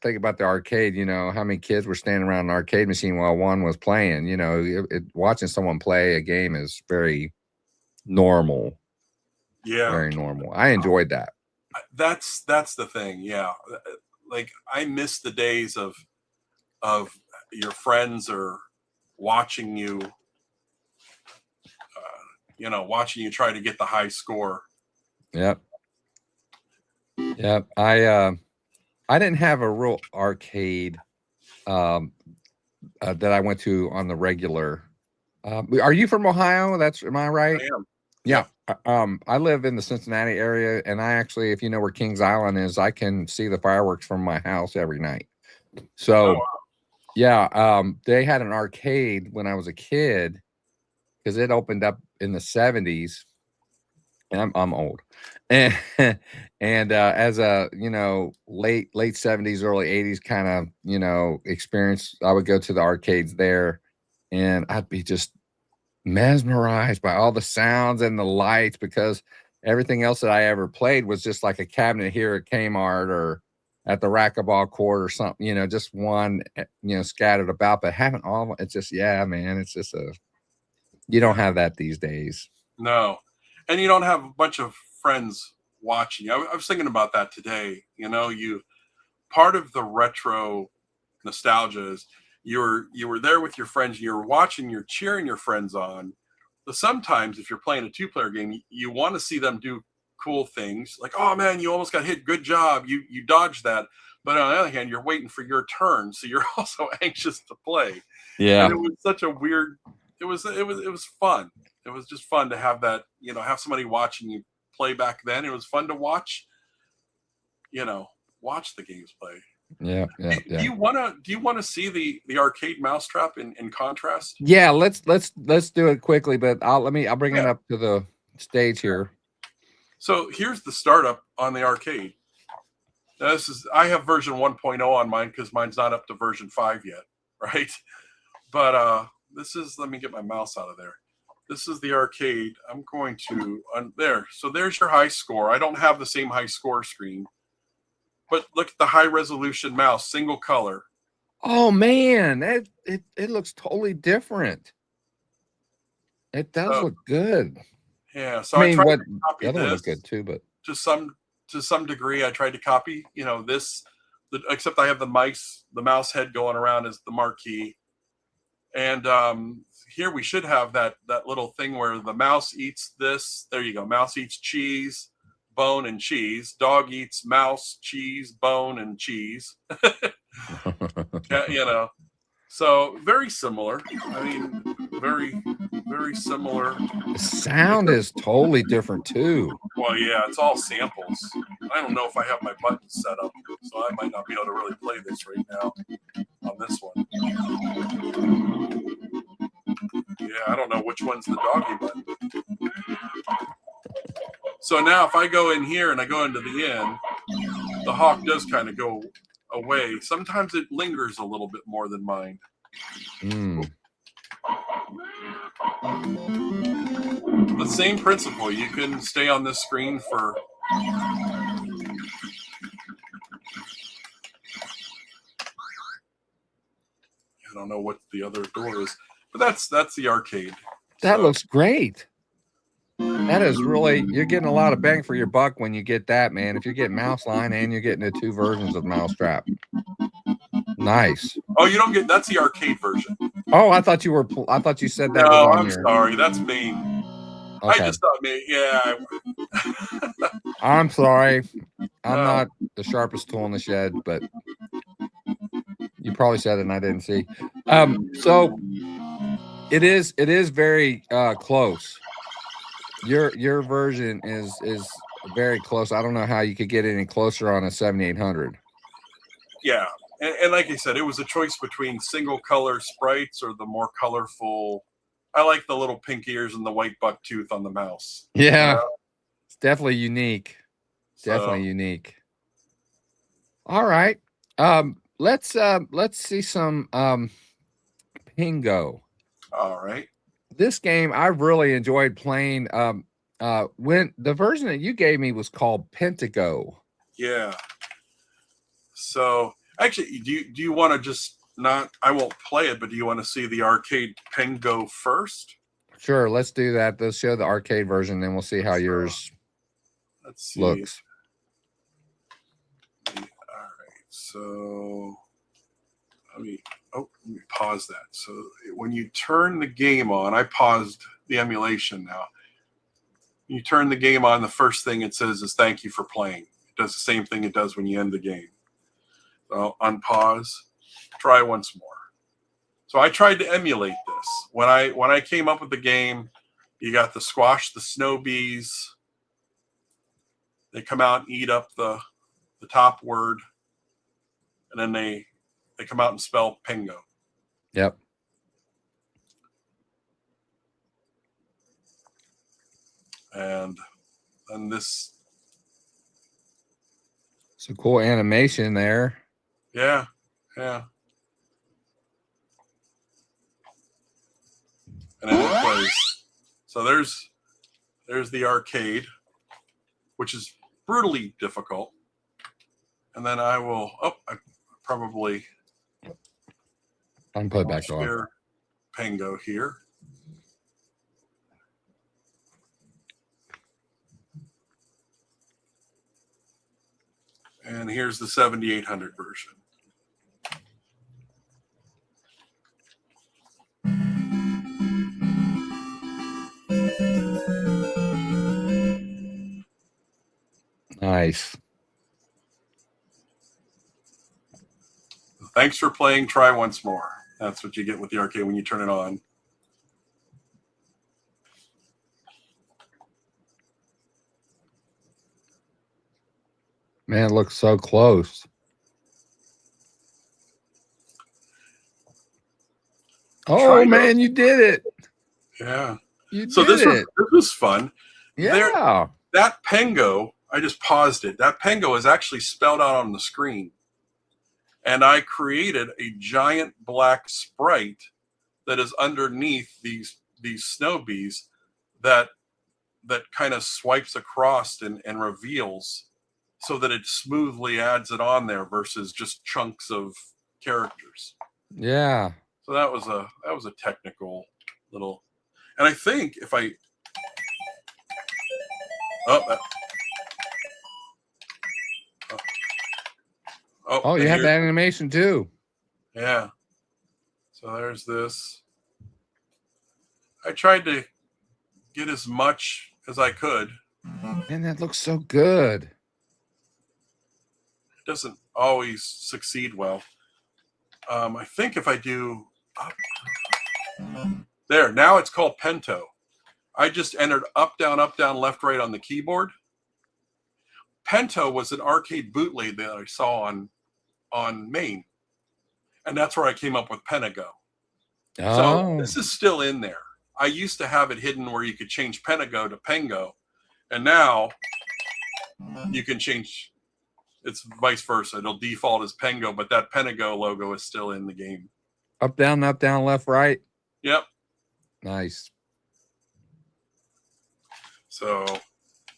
think about the arcade. You know, how many kids were standing around an arcade machine while one was playing. You know, watching someone play a game is very normal. Yeah, very normal. I enjoyed that. That's the thing. Yeah, like I miss the days of your friends are watching you. You know, watching you try to get the high score. Yep. Yep. I didn't have a real arcade that I went to on the regular. Are you from Ohio? Am I right? I am. Yeah. I live in the Cincinnati area, and I actually, if you know where Kings Island is, I can see the fireworks from my house every night. So, wow. Yeah, they had an arcade when I was a kid because it opened up in the 70s, and I'm old, and as a late 70s, early 80s kind of experience, I would go to the arcades there, and I'd be just mesmerized by all the sounds and the lights because everything else that I ever played was just like a cabinet here at Kmart or at the racquetball court or something, just one, scattered about, but having all, it's just, yeah, man, it's just you don't have that these days. No. And you don't have a bunch of friends watching. I was thinking about that today. Part of the retro nostalgia is you were there with your friends, you were watching, you're cheering your friends on. But sometimes if you're playing a 2-player game, you want to see them do cool things like, oh man, you almost got hit, good job, you dodged that. But on the other hand, you're waiting for your turn, so you're also anxious to play. Yeah. And it was such a weird, it was fun. It was just fun to have that, have somebody watching you play back then. It was fun to watch the games play. Yeah. Do you want to see the arcade mousetrap in contrast? Yeah, let's do it quickly, but I'll bring it up to the stage here. So here's the startup on the arcade. Now I have version 1.0 on mine because mine's not up to version 5 yet, right? But let me get my mouse out of there. This is the arcade. I'm going to there. So there's your high score. I don't have the same high score screen. But look at the high resolution mouse, single color. Oh man, it looks totally different. It does look good. Yeah, so I tried to copy the other one this. Look good too, but to some degree, I tried to copy, except I have the mouse head going around as the marquee, and here we should have that little thing where the mouse eats this. There you go. Mouse eats cheese, bone, and cheese. Dog eats mouse, cheese, bone, and cheese. So very similar. I mean, very, very similar. The sound is totally different too. Well, yeah, it's all samples. I don't know if I have my buttons set up, so I might not be able to really play this right now on this one. Yeah, I don't know which one's the doggy button. So now if I go in here and I go into the inn, the hawk does kind of go away. Sometimes it lingers a little bit more than mine. The same principle. You can stay on this screen for I don't know what the other door is, but that's the arcade. That looks great. That is really, you're getting a lot of bang for your buck when you get that, man. If you're getting Mouse Line and you're getting the 2 versions of Mousetrap. Nice. Oh, you don't get, that's the arcade version. Oh, I thought you said that. No, I'm sorry. That's me. Okay. I just thought maybe, yeah. I'm sorry. I'm No. not the sharpest tool in the shed, but you probably said it and I didn't see. So it is very close. Your version is very close. I don't know how you could get any closer on a 7800. Yeah, and like I said, it was a choice between single color sprites or the more colorful. I like the little pink ears and the white buck tooth on the mouse. Yeah, it's definitely unique. Definitely So, unique. All right. Let's see some Pengo. all right. This game I really enjoyed playing. When the version that you gave me was called Pentago. Yeah. So actually, do you want to just not? I won't play it, but do you want to see the arcade Pengo first? Sure, let's do that. Let's show the arcade version, then we'll see how yours Let's see. looks. All right. So let me pause that. So when you turn the game on, I paused the emulation now. When you turn the game on, the first thing it says is "Thank you for playing." It does the same thing it does when you end the game. So unpause, try once more. So I tried to emulate this. When I came up with the game, you got the squash, the snow bees. They come out and eat up the top word, and then they come out and spell Pengo. Yep. And this. It's a cool animation there. Yeah. And then it plays. So there's the arcade, which is brutally difficult. And then I will. I probably. I can put it back on. Pengo here. And here's the 7800 version. Nice. Thanks for playing. Try once more. That's what you get with the arcade when you turn it on. Man, it looks so close. Oh man, you did it. Yeah. You did this it. This was fun. Yeah. That Pengo, I just paused it. That Pengo is actually spelled out on the screen. And I created a giant black sprite that is underneath these snow bees that kind of swipes across and reveals, so that it smoothly adds it on there versus just chunks of characters. Yeah. So that was a technical little, and I think if I you have that animation too. Yeah. So there's this. I tried to get as much as I could. And that looks so good. It doesn't always succeed well. I think if I do there, now it's called Pento. I just entered up, down, left, right on the keyboard. Pento was an arcade bootleg that I saw on Main. And that's where I came up with Pentago. Oh. So this is still in there. I used to have it hidden where you could change Pentago to Pengo. And now you can change, it's vice versa. It'll default as Pengo, but that Pentago logo is still in the game. Up, down, left, right. Yep. Nice. So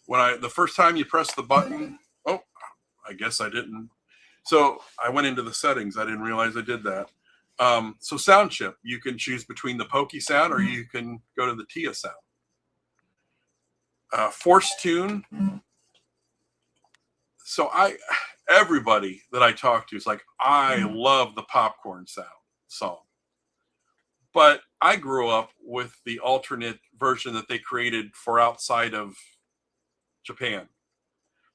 when the first time you press the button, I guess I didn't. So I went into the settings. I didn't realize I did that. So sound chip, you can choose between the Pokey sound or you can go to the Tia sound. Force tune. So everybody that I talk to is like, I love the popcorn song. But I grew up with the alternate version that they created for outside of Japan.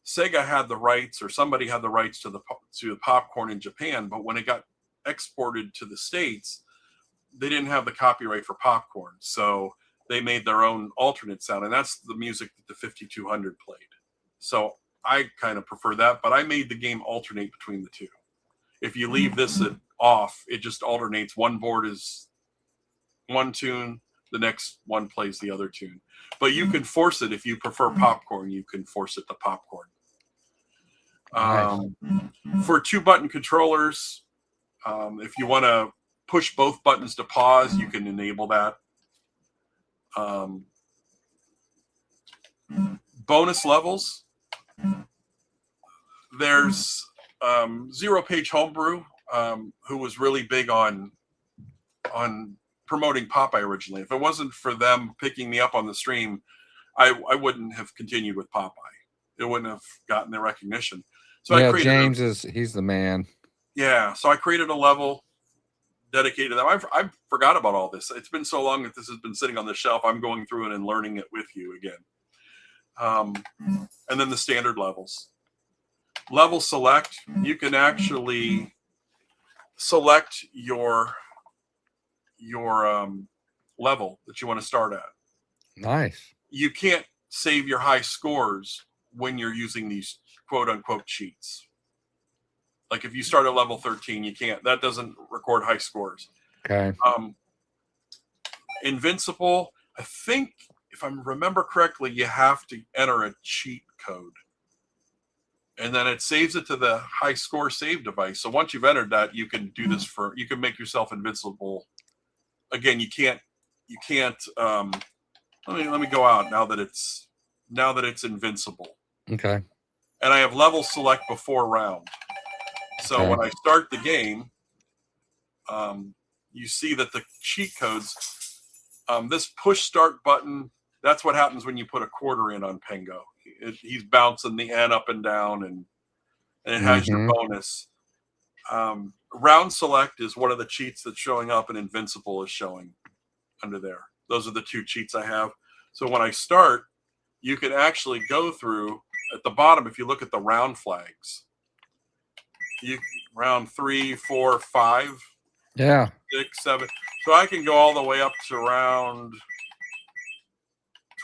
Sega had the rights, or somebody had the rights to the popcorn in Japan, but when it got exported to the States, they didn't have the copyright for popcorn, so they made their own alternate sound, and that's the music that the 5200 played. So I kind of prefer that, but I made the game alternate between the two. If you leave this off, it just alternates. One board is one tune, the next one plays the other tune. But you can force it. If you prefer popcorn, you can force it to popcorn. Nice. For 2-button controllers, if you want to push both buttons to pause, you can enable that. Bonus levels. There's Zero Page Homebrew, who was really big on promoting Popeye originally. If it wasn't for them picking me up on the stream, I wouldn't have continued with Popeye. It wouldn't have gotten the recognition. So yeah, I created he's the man. Yeah, so I created a level dedicated to them. I forgot about all this. It's been so long that this has been sitting on the shelf. I'm going through it and learning it with you again. And then the standard levels. Level select, you can actually select your level that you want to start at. Nice. You can't save your high scores when you're using these quote unquote cheats. Like if you start at level 13, you can't. That doesn't record high scores. Okay. Invincible, I think if I remember correctly, you have to enter a cheat code. And then it saves it to the high score save device. So once you've entered that, you can do this you can make yourself invincible. Again, you can't let me go out now that it's invincible. Okay. And I have level select before round. So okay. when I start the game, you see that the cheat codes, this push start button, that's what happens when you put a quarter in on Pengo. He's bouncing the N up and down, and it has your bonus. Round select is one of the cheats that's showing up, and invincible is showing under there. Those are the two cheats I have. So when I start, you can actually go through at the bottom. If you look at the round flags, round 3, 4, 5, 6, 7. So I can go all the way up to round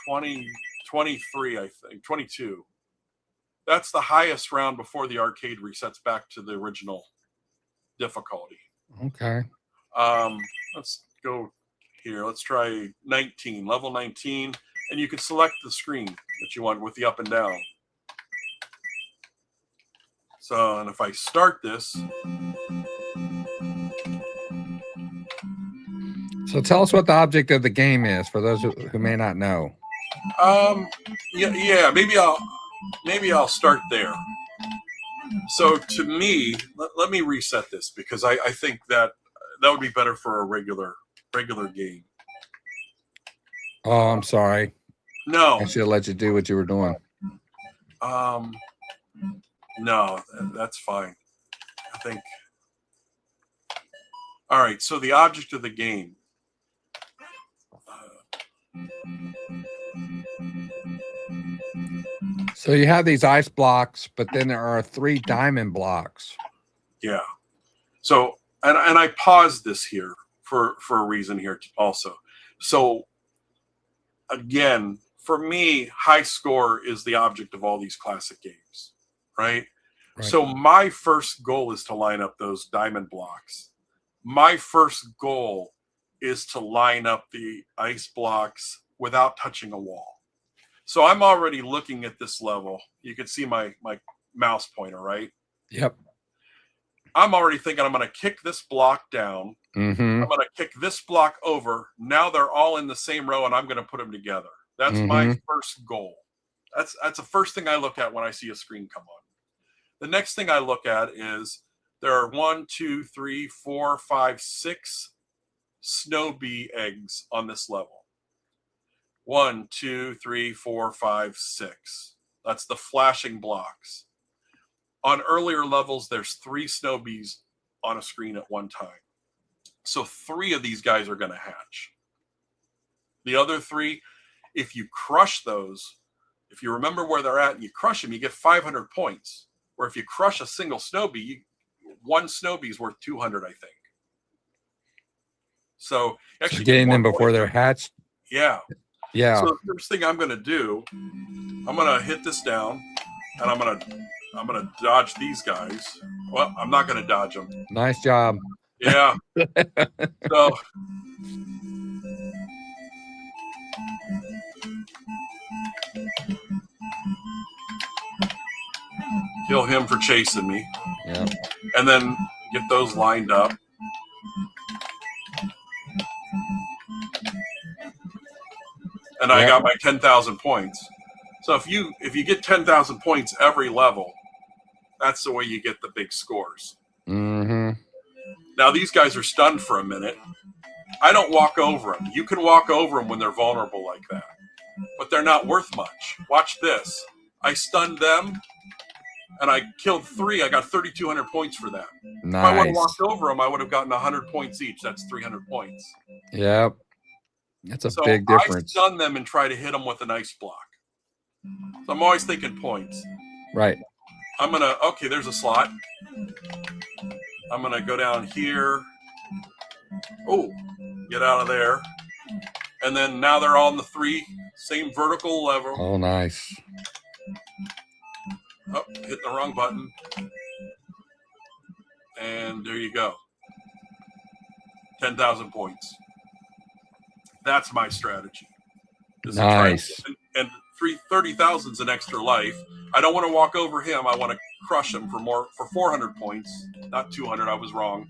20, 23, I think 22. That's the highest round before the arcade resets back to the original difficulty. Okay. Let's go here. Let's try 19, level 19, and you can select the screen that you want with the up and down. So, and if I start this. So tell us what the object of the game is for those who may not know. Yeah, maybe I'll start there. So to me, let me reset this, because I think that would be better for a regular game. Oh, I'm sorry. No. I should have let you do what you were doing. No, that's fine. I think. All right, so the object of the game. So you have these ice blocks, but then there are 3 diamond blocks. Yeah. So, and I paused this here for a reason here also. So, again, for me, high score is the object of all these classic games, right? So my first goal is to line up those diamond blocks. My first goal is to line up the ice blocks without touching a wall. So I'm already looking at this level. You can see my mouse pointer, right? Yep. I'm already thinking I'm going to kick this block down. I'm going to kick this block over. Now they're all in the same row, and I'm going to put them together. That's my first goal. That's the first thing I look at when I see a screen come on. The next thing I look at is there are 1, 2, 3, 4, 5, 6 snow bee eggs on this level. 1, 2, 3, 4, 5, 6. That's the flashing blocks. On earlier levels, there's 3 snow bees on a screen at one time. So 3 of these guys are going to hatch. The other 3, if you crush those, if you remember where they're at and you crush them, you get 500 points. Or if you crush a single Snowbee, one Snowbee is worth 200, I think. So actually getting them before they're hatched. Yeah. Yeah. So the first thing I'm going to do, I'm going to hit this down, and I'm going to dodge these guys. Well, I'm not going to dodge them. Nice job. Yeah. So kill him for chasing me. Yeah. And then get those lined up. And I got my 10,000 points. So if you get 10,000 points every level, that's the way you get the big scores. Mm-hmm. Now these guys are stunned for a minute. I don't walk over them. You can walk over them when they're vulnerable like that, but they're not worth much. Watch this. I stunned them, and I killed 3. I got 3,200 points for that. Nice. If I would have walked over them, I would have gotten 100 points each. That's 300 points. Yep. That's a big difference. I stun them and try to hit them with an ice block. So I'm always thinking points. Right. Okay, there's a slot. I'm going to go down here. Oh, get out of there. And then now they're all in the 3, same vertical level. Oh, nice. Oh, hitting the wrong button. And there you go. 10,000 points. That's my strategy. Nice. And 30,000 is an extra life. I don't want to walk over him. I want to crush him for 400 points. Not 200. I was wrong.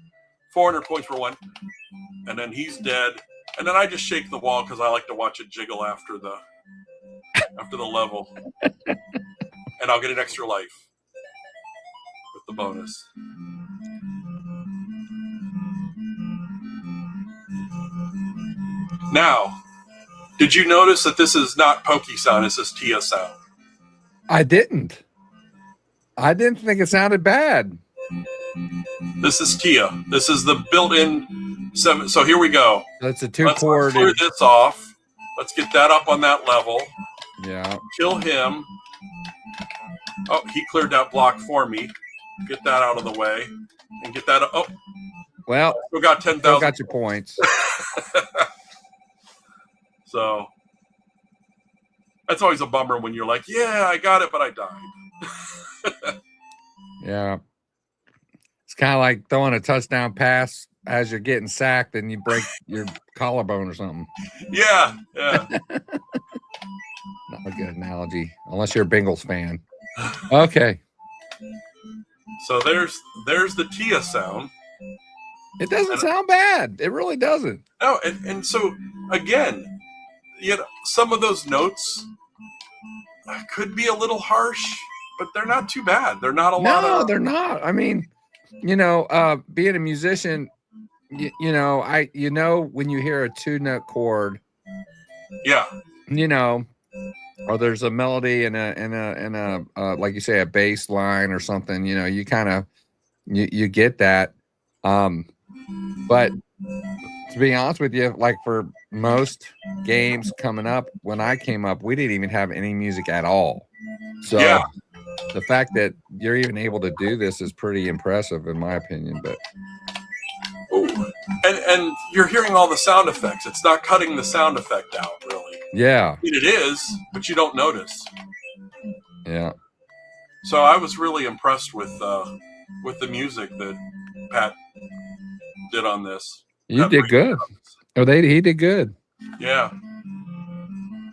400 points for one. And then he's dead. And then I just shake the wall because I like to watch it jiggle after the level. And I'll get an extra life with the bonus. Now, did you notice that this is not Pokey sound, this is Tia sound? I didn't think it sounded bad. This is Tia. This is the built-in 7. So here we go. That's a 2-chord. Let's clear this off. Let's get that up on that level. Yeah. Kill him. Oh, he cleared that block for me. Get that out of the way. And get that. Oh. Well, we got 10,000. Still got your points. So that's always a bummer when you're like, yeah, I got it, but I died. Yeah. It's kind of like throwing a touchdown pass as you're getting sacked and you break your collarbone or something. Yeah. Yeah. Not a good analogy, unless you're a Bengals fan. Okay. So there's the Tia sound. It doesn't sound bad. It really doesn't. No, and so again, some of those notes could be a little harsh, but they're not too bad. They're not a lot. No, they're not. I mean, being a musician, when you hear a 2-note chord, yeah, or there's a melody and a like you say, a bass line or something, you kind of you get that. But to be honest with you, like for most games coming up, when I came up, we didn't even have any music at all. So yeah. The fact that you're even able to do this is pretty impressive, in my opinion. But and you're hearing all the sound effects. It's not cutting the sound effect out, really. Yeah, I mean, it is, but you don't notice. Yeah. So I was really impressed with the music that Pat did on this. You did good. He did good. Yeah.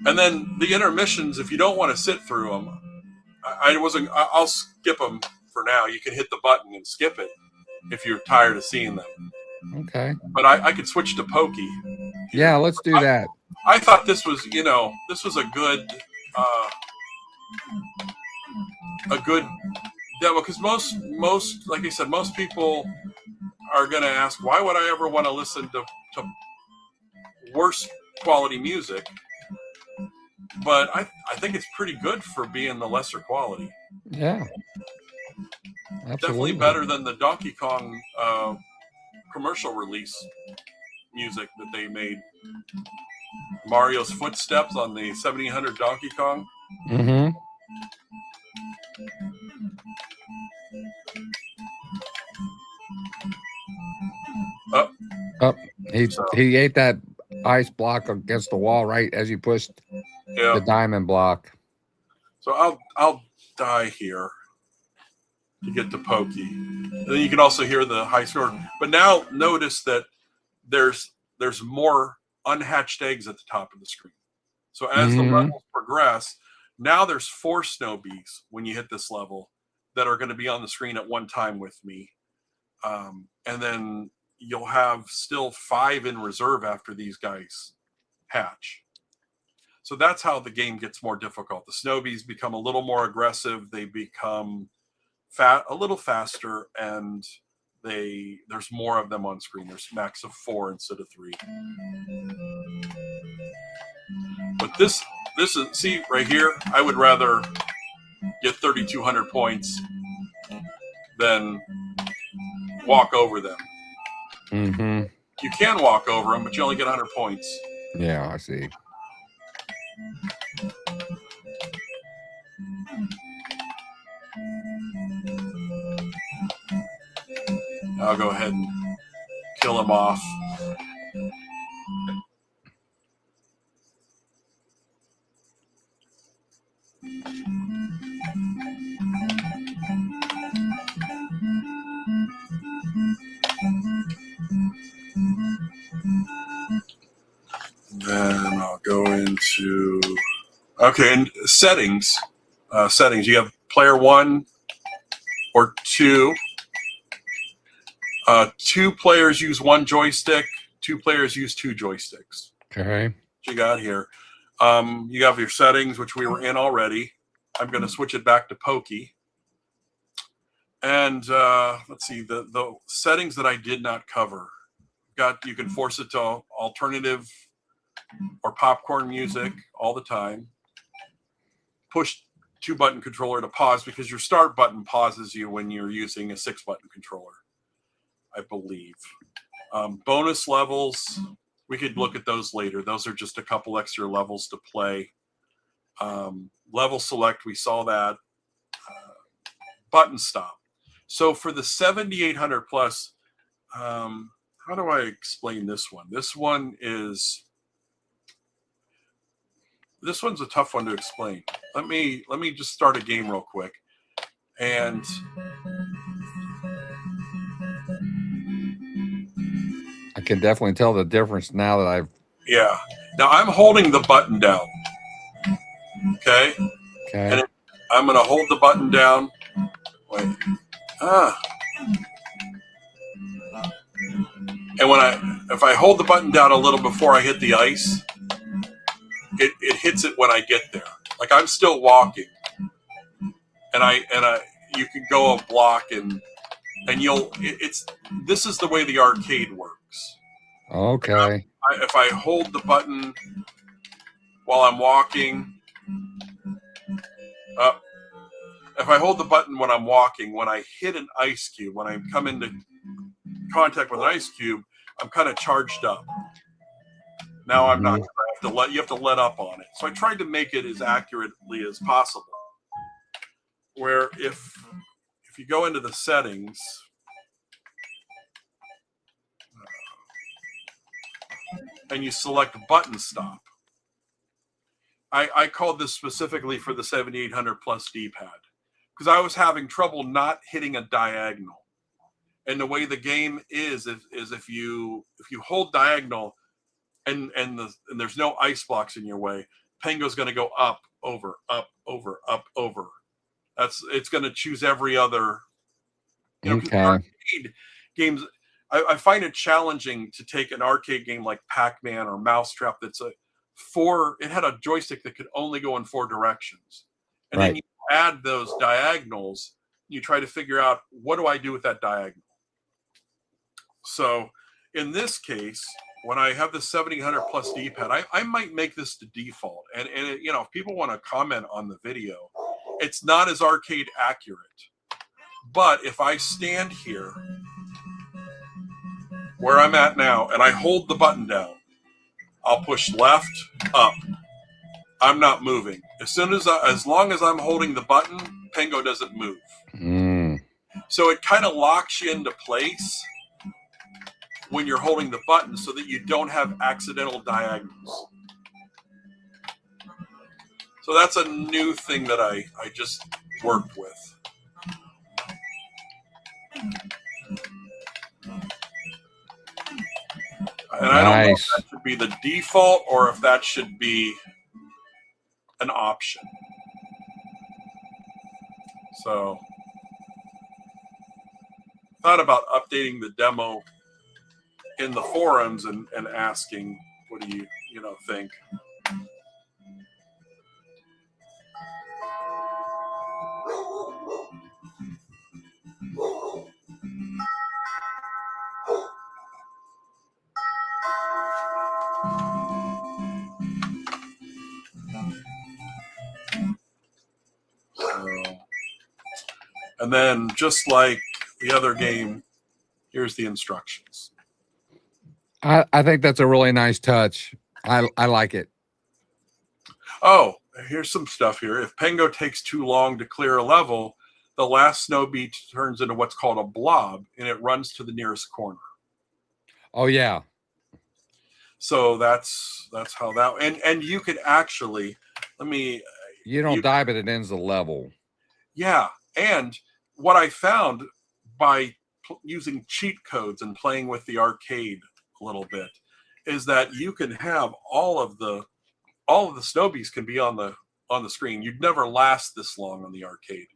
And then the intermissions, if you don't want to sit through them, I'll skip them for now. You can hit the button and skip it if you're tired of seeing them. Okay. But I could switch to Pokey. Yeah, let's do that. I thought this was a good demo, because most like I said, most people are going to ask, why would I ever want to listen to worse quality music? But I think it's pretty good for being the lesser quality. Yeah. Absolutely. Definitely better than the Donkey Kong commercial release music that they made. Mario's Footsteps on the 7800 Donkey Kong. Mm-hmm. Oh, Oh, so, he ate that ice block against the wall right as you pushed yeah. the diamond block. So I'll die here to get to Pokey. And then you can also hear the high score. But now notice that there's more unhatched eggs at the top of the screen. So as the levels progress, now there's 4 snow bees when you hit this level that are going to be on the screen at one time with me. And then you'll have still 5 in reserve after these guys hatch. So that's how the game gets more difficult. The snow bees become a little more aggressive. They become a little faster, and there's more of them on screen. There's max of 4 instead of 3. But this is, see right here, I would rather get 3,200 points than walk over them. Mm-hmm. You can walk over them, but you only get 100 points. Yeah, I see. I'll go ahead and kill him off. Then I'll go into, okay, and settings. Settings, you have player 1 or 2. 2 players use 1 joystick. 2 players use 2 joysticks. Okay. What you got here? You have your settings, which we were in already. I'm going to switch it back to Pokey. And let's see, the settings that I did not cover. You can force it to alternative or popcorn music all the time. Push 2-button controller to pause, because your start button pauses you when you're using a 6-button controller, I believe. Bonus levels, we could look at those later. Those are just a couple extra levels to play. Level select, we saw that. Button stop. So for the 7800 plus, how do I explain this one? This one's a tough one to explain. Let me just start a game real quick. And I can definitely tell the difference now that I've... Yeah. Now I'm holding the button down. Okay? Okay. And I'm going to hold the button down. Wait. And if I hold the button down a little before I hit the ice, it hits it when I get there. Like I'm still walking, and you can go a block and this is the way the arcade works. Okay. If I hold the button while I'm walking, if I hold the button when I'm walking, when I hit an ice cube, when I come into contact with an ice cube, I'm kind of charged up. Now I'm not. You have to let up on it. So I tried to make it as accurately as possible. Where if you go into the settings, and you select button stop, I called this specifically for the 7800 plus D-pad, because I was having trouble not hitting a diagonal. And the way the game is if you hold diagonal and there's no ice blocks in your way, Pengo's going to go up, over, up, over, up, over. It's going to choose every other. Okay. Arcade games, I find it challenging to take an arcade game like Pac-Man or Mousetrap that's it had a joystick that could only go in 4 directions. And then you add those diagonals, you try to figure out, what do I do with that diagonal? So in this case, when I have the 7800 plus D-pad, I might make this the default. And if people want to comment on the video, it's not as arcade accurate. But if I stand here where I'm at now and I hold the button down, I'll push left, up. I'm not moving. As long as I'm holding the button, Pengo doesn't move. So it kind of locks you into place when you're holding the button so that you don't have accidental diagonals. So that's a new thing that I just worked with. And I don't know if that should be the default or if that should be an option. So thought about updating the demo in the forums and asking, what do you think? And then just like the other game, here's the instructions. I think that's a really nice touch. I like it. Oh, here's some stuff here. If Pengo takes too long to clear a level, the last snow bead turns into what's called a blob, and it runs to the nearest corner. Oh yeah. So that's how that, and you could actually, you don't die, but it ends the level. Yeah. And what I found by using cheat codes and playing with the arcade a little bit is that you can have all of the snow bees can be on the screen. You'd never last this long on the arcade.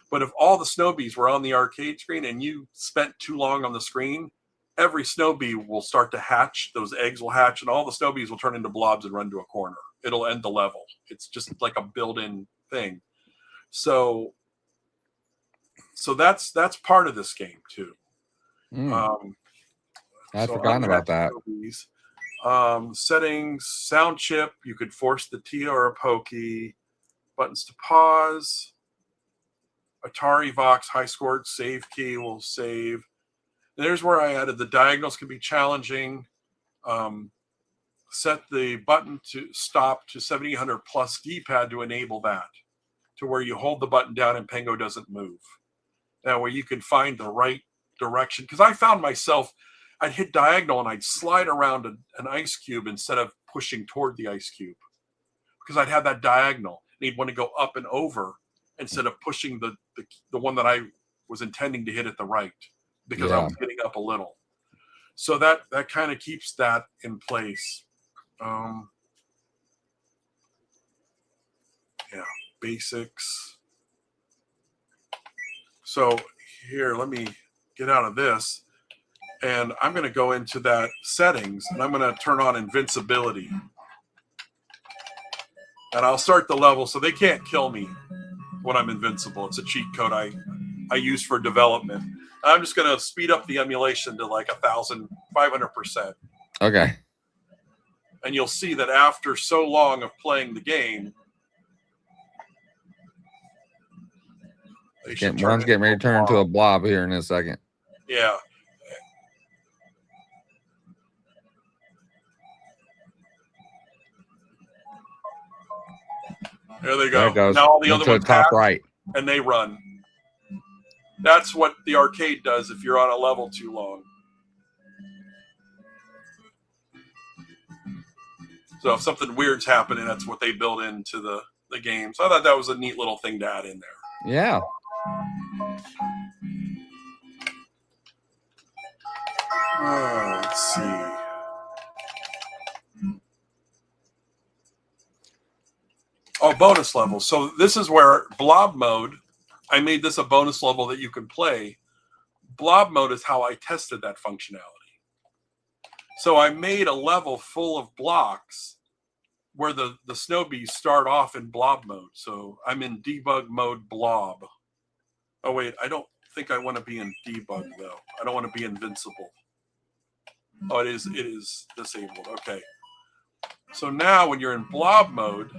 But if all the snow bees were on the arcade screen and you spent too long on the screen, every snow bee will start to hatch. Those eggs will hatch, and all the snow bees will turn into blobs and run to a corner. It'll end the level. It's just like a built-in thing. So that's part of this game too. I've forgotten about that. Settings, sound chip. You could force the T or a pokey. Buttons to pause. Atari Vox high scored save key will save. There's where I added the diagonals can be challenging. Set the button to stop to 7800 plus D-pad to enable that, to where you hold the button down and Pengo doesn't move. That way you can find the right direction. Because I found myself, I'd hit diagonal and I'd slide around an ice cube instead of pushing toward the ice cube. Because I'd have that diagonal. And he'd want to go up and over instead of pushing the one that I was intending to hit at the right. Because I was getting up a little. So that kind of keeps that in place. Basics. So here, let me get out of this. And I'm going to go into that settings, and I'm going to turn on invincibility. And I'll start the level so they can't kill me when I'm invincible. It's a cheat code I use for development. I'm just going to speed up the emulation to like 1,500%. Okay. And you'll see that after so long of playing the game, one's getting ready to turn into a blob here in a second. Yeah. There they go. There it goes. Now all the other ones top right, and they run. That's what the arcade does if you're on a level too long. So if something weird's happening, that's what they build into the game. So I thought that was a neat little thing to add in there. Yeah. Let's see. Oh, bonus level. So this is where blob mode, I made this a bonus level that you can play. Blob mode is how I tested that functionality. So I made a level full of blocks where the snow bees start off in blob mode. So I'm in debug mode blob. Oh, wait, I don't think I want to be in debug, though. I don't want to be invincible. Oh, it is disabled. Okay. So now when you're in blob mode,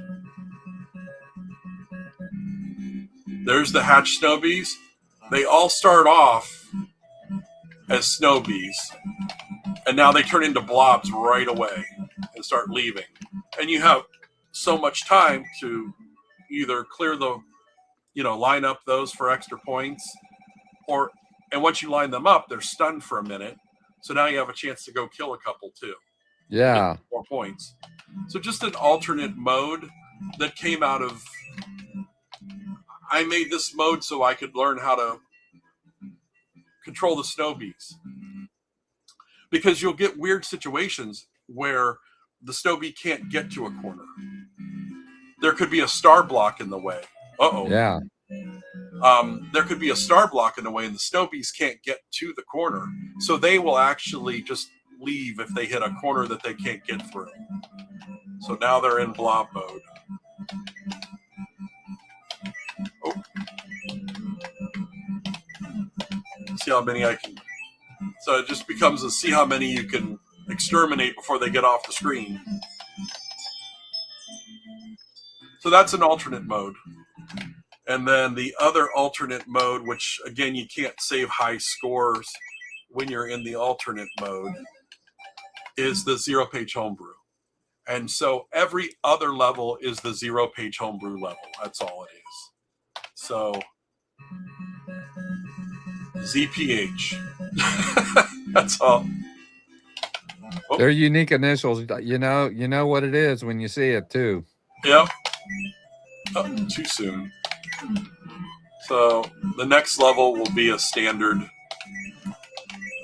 there's the hatch snow bees. They all start off as snow bees. And now they turn into blobs right away and start leaving. And you have so much time to either clear the, line up those for extra points, and once you line them up, they're stunned for a minute. So now you have a chance to go kill a couple too. Yeah. Get more points. So just an alternate mode that came out of, I made this mode so I could learn how to control the snow bees. Because you'll get weird situations where the snow bee can't get to a corner. There could be a star block in the way. Uh-oh. Yeah. There could be a star block in the way, and the snow bees can't get to the corner. So they will actually just leave if they hit a corner that they can't get through. So now they're in blob mode. Oh. See how many I can. So it just becomes a see how many you can exterminate before they get off the screen. So that's an alternate mode. And then the other alternate mode, which again, you can't save high scores when you're in the alternate mode, is the 0-page homebrew. And so every other level is the 0-page homebrew level. That's all it is. So ZPH. That's all. Oh. They're unique initials. You know what it is when you see it too. Yep. Oh, too soon. So the next level will be a standard,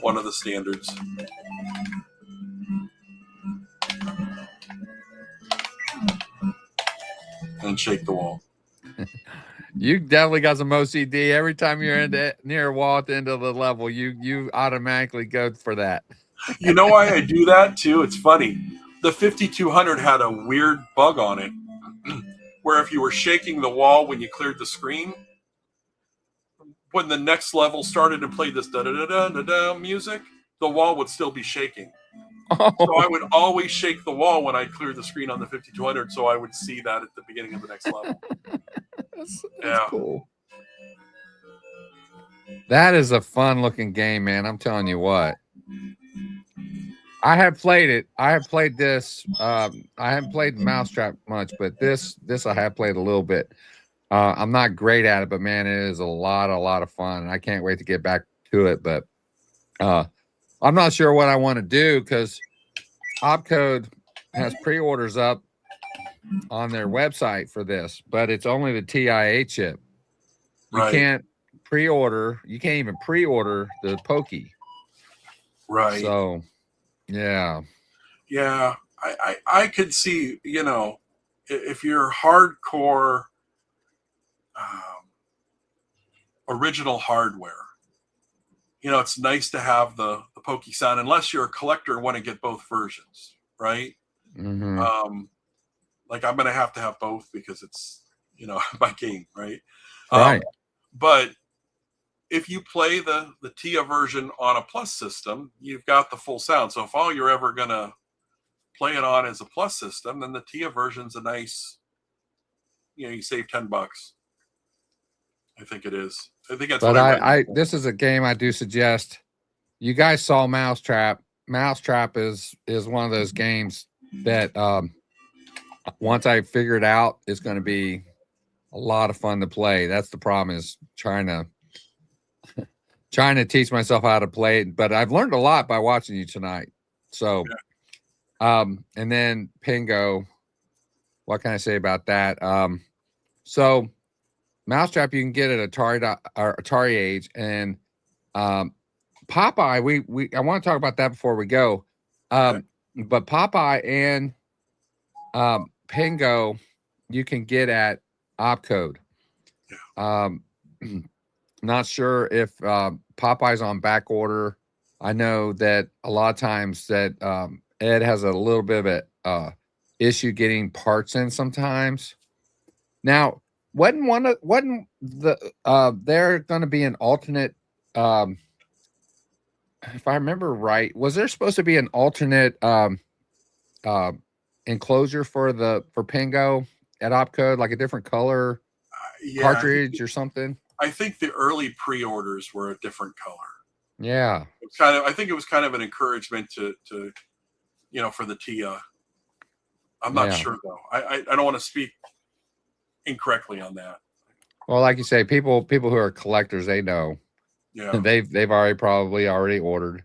one of the standards. And shake the wall. You definitely got some OCD. Every time you're near a wall at the end of the level, you automatically go for that. You know why I do that too? It's funny. The 5200 had a weird bug on it where if you were shaking the wall when you cleared the screen, when the next level started and played this da-da-da-da-da music, the wall would still be shaking. Oh. So I would always shake the wall when I cleared the screen on the 5200, so I would see that at the beginning of the next level. That's cool. That is a fun-looking game, man. I'm telling you what. I have played it. I have played this. I haven't played Mousetrap much, but this I have played a little bit. I'm not great at it, but man, it is a lot of fun. And I can't wait to get back to it. But I'm not sure what I want to do because Opcode has pre-orders up on their website for this, but it's only the TIA chip. You can't pre-order. You can't even pre-order the Pokey. Right. So, yeah. Yeah. I could see, if you're hardcore original hardware, it's nice to have the Pokey sound, unless you're a collector and want to get both versions, right? Mm-hmm. Like I'm going to have both because it's, my game, right? Right. But if you play the TIA version on a Plus system, you've got the full sound. So if all you're ever going to play it on is a Plus system, then the TIA version's a nice, you save $10. I think it is. I think that's. But this is a game I do suggest. You guys saw Mousetrap. Mousetrap is one of those games that once I figure it out, it's going to be a lot of fun to play. That's the problem, is trying to teach myself how to play it. But I've learned a lot by watching you tonight. So, and then Pengo, what can I say about that? So Mousetrap you can get at Atari Age, and Popeye. I want to talk about that before we go. But Popeye and Pengo you can get at Opcode. Not sure if Popeye's on back order. I know that a lot of times that Ed has a little bit of a issue getting parts in sometimes. Now, wasn't there going to be an alternate? If I remember right, was there supposed to be an alternate enclosure for Pengo at Opcode, like a different color cartridge or something? I think the early pre-orders were a different color. Yeah, I think it was kind of an encouragement to for the TIA. I'm not sure though. I don't want to speak incorrectly on that. Well, like you say, people who are collectors, they know. Yeah. They've probably already ordered.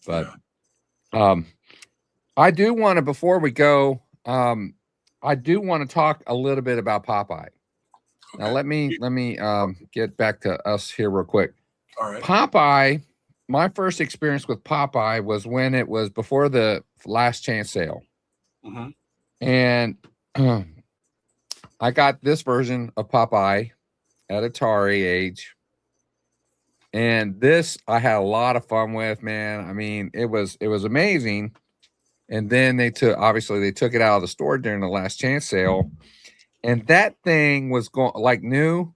But yeah. I do want to, before we go, I do want to talk a little bit about Popeye. Okay. Now let me get back to us here real quick. All right. Popeye, my first experience with Popeye was when it was before the last chance sale. Mm-hmm. And I got this version of Popeye at Atari age. And this I had a lot of fun with, man. I mean, it was amazing. And then they took it out of the store during the last chance sale. And that thing was going like new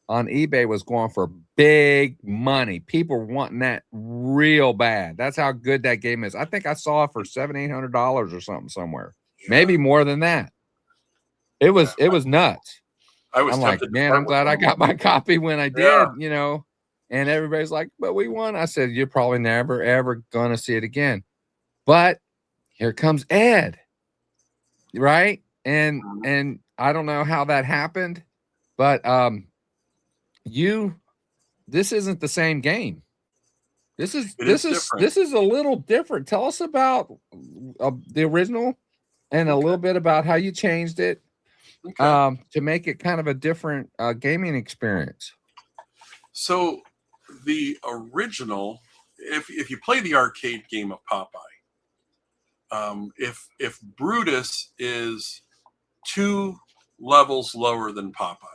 on eBay, was going for big money. People were wanting that real bad. That's how good that game is. I think I saw it for $700-800 or something somewhere. Yeah. Maybe more than that. It was nuts. I'm like, man, I'm glad I got my copy when I did, you know. And everybody's like, but we won. I said, you're probably never, ever going to see it again. But here comes Ed, right? And I don't know how that happened, but this isn't the same game. This is a little different. Tell us about the original and a little bit about how you changed it to make it kind of a different gaming experience. So the original, if you play the arcade game of Popeye, if Brutus is 2 levels lower than Popeye,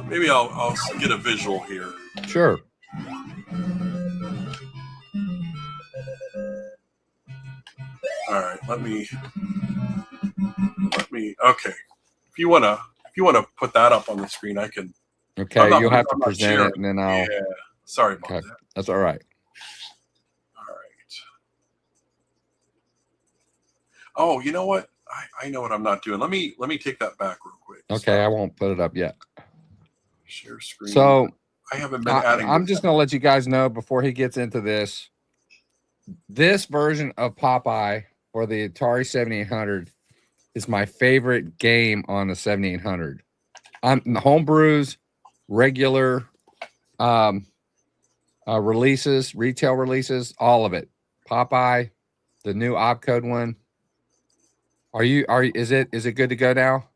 maybe I'll get a visual here. Sure. All right, let me. Okay, if you wanna put that up on the screen, I can. Okay, you'll have to present it, and then I'll. Yeah, sorry about that. That's all right. All right. Oh, you know what? I know what I'm not doing. Let me take that back real quick. Okay, I won't put it up yet. Share screen. So I haven't been adding. I'm just gonna let you guys know before he gets into this. This version of Popeye for the Atari 7800 is my favorite game on the 7800. On the homebrews, regular releases, retail releases, all of it. Popeye, the new opcode one. Is it good to go now?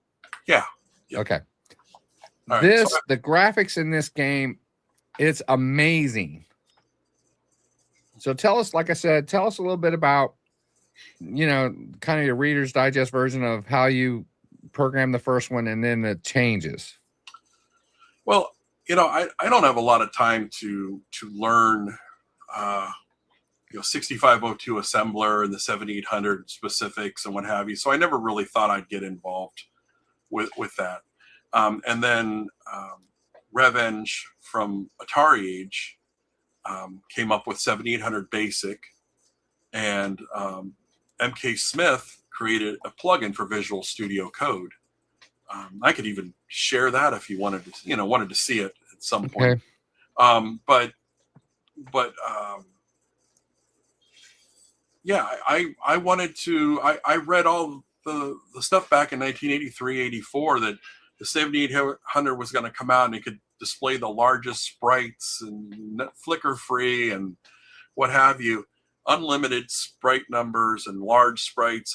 Yeah. Okay. Right, the graphics in this game, it's amazing. So tell us, like I said, tell us a little bit about, you know, kind of your Reader's Digest version of how you program the first one and then the changes. Well, you know, I don't have a lot of time to learn, 6502 assembler and the 7800 specifics and what have you. So I never really thought I'd get involved with that. And then Revenge from Atari Age came up with 7800 Basic, and MK Smith created a plugin for Visual Studio Code. I could even share that if you wanted to see it at some point. But yeah, I wanted to. I read all the stuff back in 1983, 84 that the 7800 was going to come out and it could display the largest sprites and flicker free and what have you, unlimited sprite numbers and large sprites.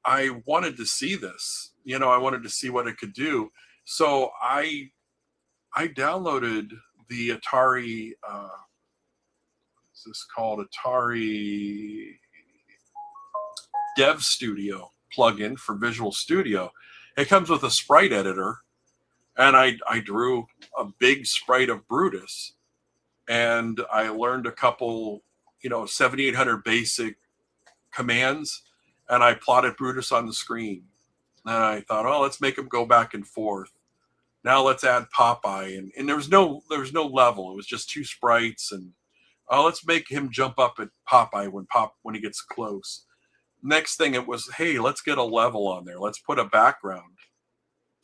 I wanted to see this, I wanted to see what it could do. So I downloaded the Atari, what's this called? Atari Dev Studio plugin for Visual Studio. It comes with a sprite editor, and I drew a big sprite of Brutus, and I learned a couple, 7800 basic commands, and I plotted Brutus on the screen. And I thought, oh, let's make him go back and forth. Now let's add Popeye, and there was no level. It was just 2 sprites, and let's make him jump up at Popeye when he gets close. Next thing it was, hey, let's get a level on there. Let's put a background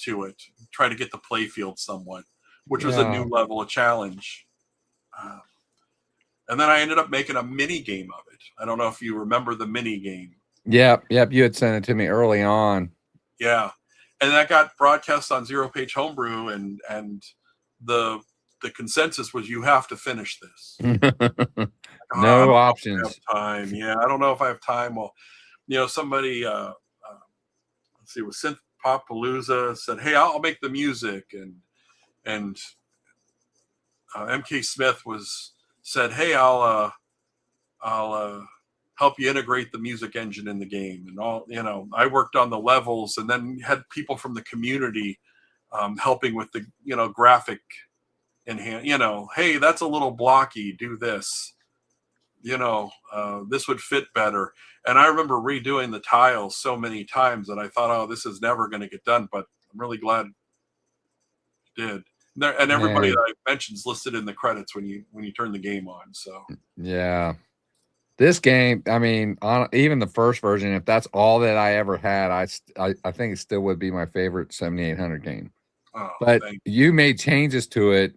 to it. Try to get the playfield somewhat, which was a new level, a challenge. And then I ended up making a mini game of it. I don't know if you remember the mini game. Yep. You had sent it to me early on. Yeah. And that got broadcast on Zero Page Homebrew, and the consensus was you have to finish this. No options. I time. Yeah, I don't know if I have time. Well, somebody let's see, it was Synth Popalooza said, "Hey, I'll make the music," and MK Smith said, "Hey, I'll help you integrate the music engine in the game." And all, I worked on the levels, and then had people from the community helping with the graphic enhance. Hey, that's a little blocky. Do this. This would fit better. And I remember redoing the tiles so many times that I thought, oh, this is never going to get done. But I'm really glad it did. And everybody that I mentioned is listed in the credits when you turn the game on. So yeah, this game, I mean, even the first version, if that's all that I ever had, I think it still would be my favorite 7800 game. Oh, but you made changes to it.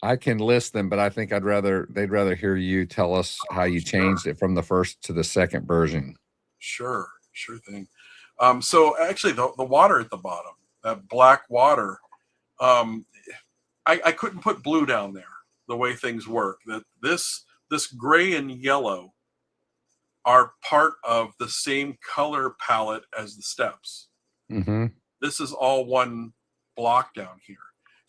I can list them, but I think they'd rather hear you tell us how you changed it from the first to the second version. Sure thing. So actually, the water at the bottom, that black water, I couldn't put blue down there the way things work. That this gray and yellow are part of the same color palette as the steps. Mm-hmm. This is all one block down here.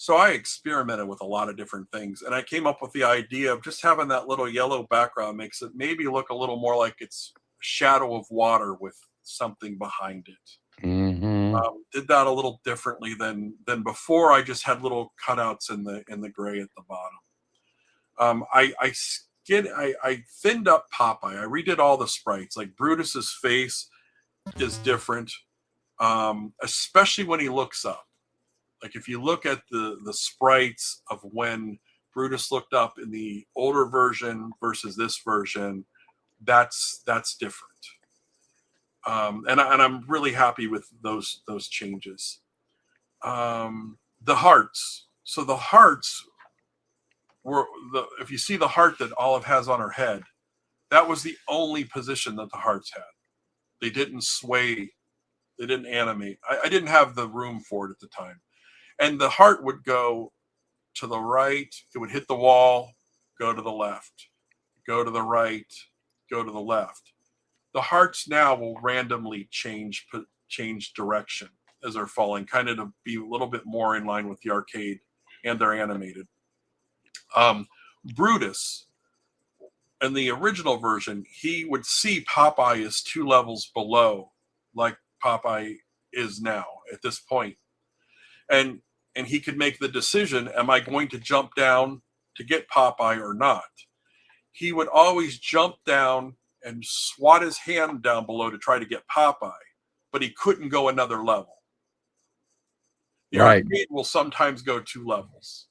So I experimented with a lot of different things, and I came up with the idea of just having that little yellow background makes it maybe look a little more like it's a shadow of water with something behind it. Mm-hmm. Did that a little differently than before. I just had little cutouts in the gray at the bottom. I thinned up Popeye. I redid all the sprites. Like Brutus's face is different, especially when he looks up. Like if you look at the sprites of when Brutus looked up in the older version versus this version, that's different. And I'm really happy with those changes. The hearts. So the hearts were if you see the heart that Olive has on her head, that was the only position that the hearts had. They didn't sway. They didn't animate. I didn't have the room for it at the time. And the heart would go to the right. It would hit the wall, go to the left, go to the right, go to the left. The hearts now will randomly change direction as they're falling, kind of to be a little bit more in line with the arcade, and they're animated. Brutus, in the original version, he would see Popeye as 2 levels below, like Popeye is now at this point. And he could make the decision, am I going to jump down to get Popeye or not? He would always jump down and swat his hand down below to try to get Popeye, but he couldn't go another level. The arcade will sometimes go 2 levels.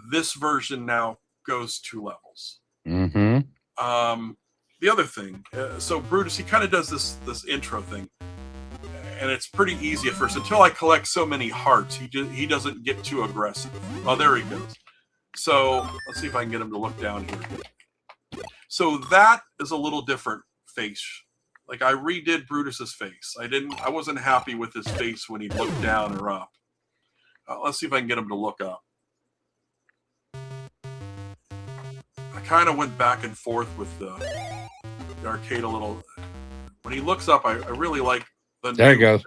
This version now goes 2 levels. Mm-hmm. The other thing, so Brutus, he kind of does this intro thing. And it's pretty easy at first until I collect so many hearts. He doesn't get too aggressive. Oh, there he goes. So let's see if I can get him to look down here. So that is a little different face. Like I redid Brutus's face. I wasn't happy with his face when he looked down or up. Let's see if I can get him to look up. I kind of went back and forth with the arcade a little. When he looks up, I really like. There he goes.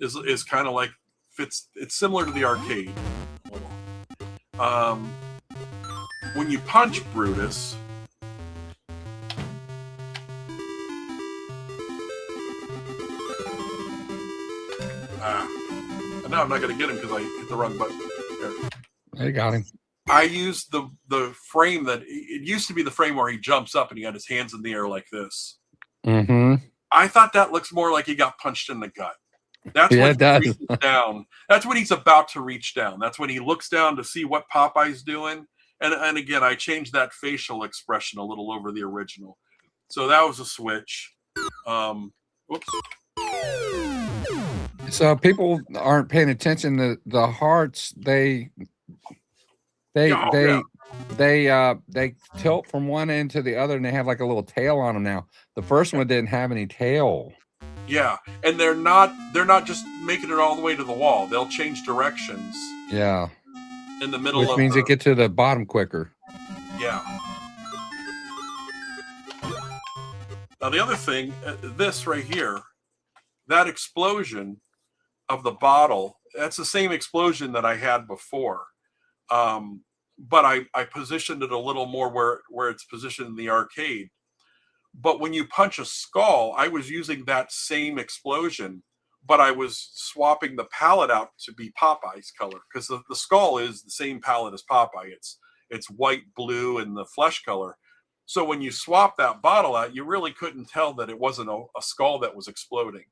Is kind of like fits. It's similar to the arcade. When you punch Brutus, now I'm not going to get him because I hit the wrong button. There you got him. I used the frame that it used to be the frame where he jumps up and he had his hands in the air like this. Mm-hmm. I thought that looks more like he got punched in the gut. That's when he reaches down. That's when he's about to reach down. That's when he looks down to see what Popeye's doing. And again, I changed that facial expression a little over the original. So that was a switch. Whoops. So people aren't paying attention to the hearts. They They Oh, they yeah. they tilt from one end to the other, and they have like a little tail on them now. The first one didn't have any tail. Yeah, and they're not just making it all the way to the wall. They'll change directions. Yeah, In the middle which of means the it get to the bottom quicker. yeah. Now the other thing, this right here, that explosion of the bottle, that's the same explosion that I had before. But I positioned it a little more where it's positioned in the arcade. But when you punch a skull, I was using that same explosion, but I was swapping the palette out to be Popeye's color, because the skull is the same palette as Popeye. It's white, blue, and the flesh color. So when you swap that bottle out, you really couldn't tell that it wasn't a skull that was exploding.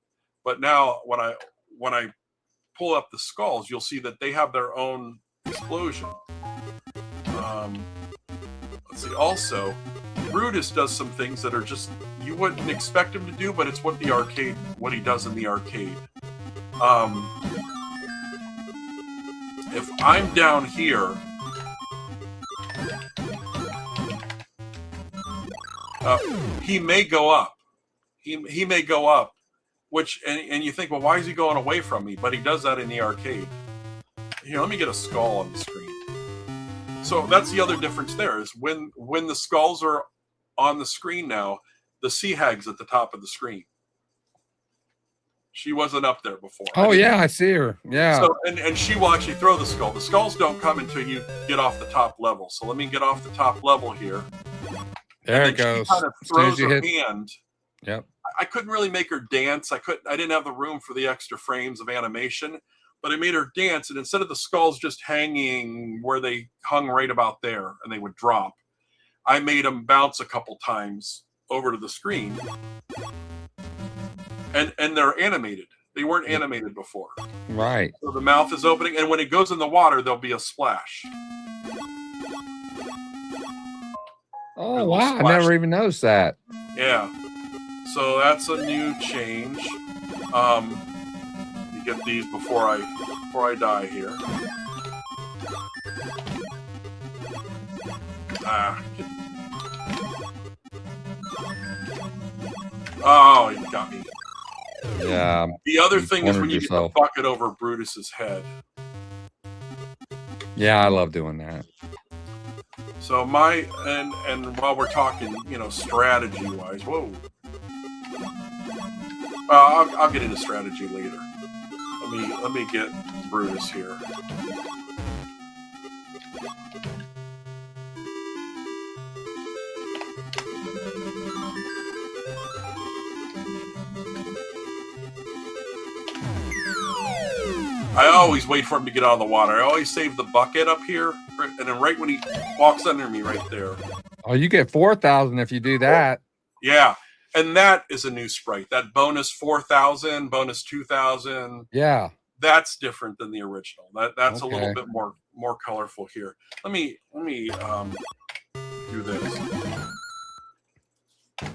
But now when I pull up the skulls, you'll see that they have their own explosion. Let's see. Also, Brutus does some things that are just you wouldn't expect him to do, but it's what he does in the arcade. If I'm down here, he may go up. He may go up, which and you think, well, why is he going away from me? But he does that in the arcade. Here, let me get a skull on the screen. So that's the other difference there is when the skulls are on the screen now, the sea hag's at the top of the screen. She wasn't up there before. Oh yeah, I see her. Yeah. So and she will actually throw the skull. The skulls don't come until you get off the top level. So let me get off the top level here. There it goes. She kind of throws her hand. Yep. I couldn't really make her dance. I didn't have the room for the extra frames of animation, but I made her dance. And instead of the skulls just hanging where they hung right about there and they would drop, I made them bounce a couple times over to the screen. And they're animated. They weren't animated before. Right. So the mouth is opening, and when it goes in the water, there'll be a splash. Oh wow! I never even noticed that. Yeah. So that's a new change. You get these before I die here. Oh, you got me. Yeah. The other thing is when you get the bucket over Brutus's head. Yeah, I love doing that. So and while we're talking, strategy wise, whoa. I'll get into strategy later. Let me get Brutus here. I always wait for him to get out of the water. I always save the bucket up here, and then right when he walks under me, right there. Oh, you get 4,000 if you do that. Yeah, and that is a new sprite. That bonus 4,000, bonus 2,000. Yeah, that's different than the original. That's okay. A little bit more colorful here. Let me do this, and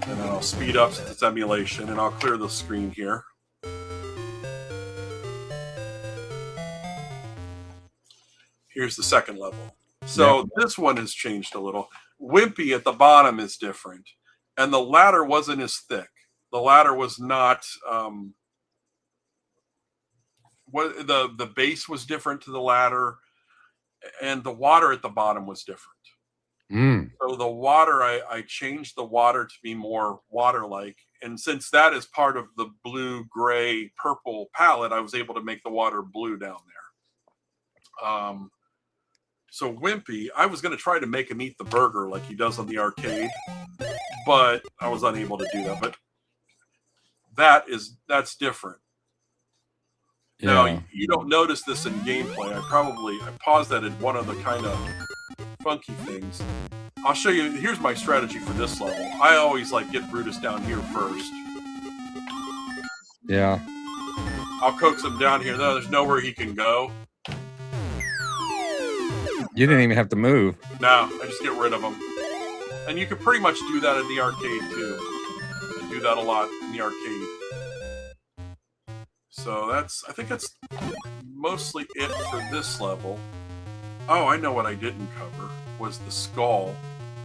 then I'll speed up since it's emulation, and I'll clear the screen here. Here's the second level. So This one has changed a little. Wimpy at the bottom is different, and the ladder wasn't as thick. The ladder was not. The base was different to the ladder, and the water at the bottom was different. So the water, I changed the water to be more water-like, and since that is part of the blue, gray, purple palette, I was able to make the water blue down there. So Wimpy, I was going to try to make him eat the burger like he does on the arcade, but I was unable to do that. But that's different. Yeah. Now, you don't notice this in gameplay. I paused that at one of the kind of funky things. I'll show you. Here's my strategy for this level. I always get Brutus down here first. Yeah. I'll coax him down here. No, there's nowhere he can go. You didn't even have to move. No, I just get rid of them. And you can pretty much do that in the arcade too. I do that a lot in the arcade. So I think that's mostly it for this level. Oh, I know what I didn't cover was the skull,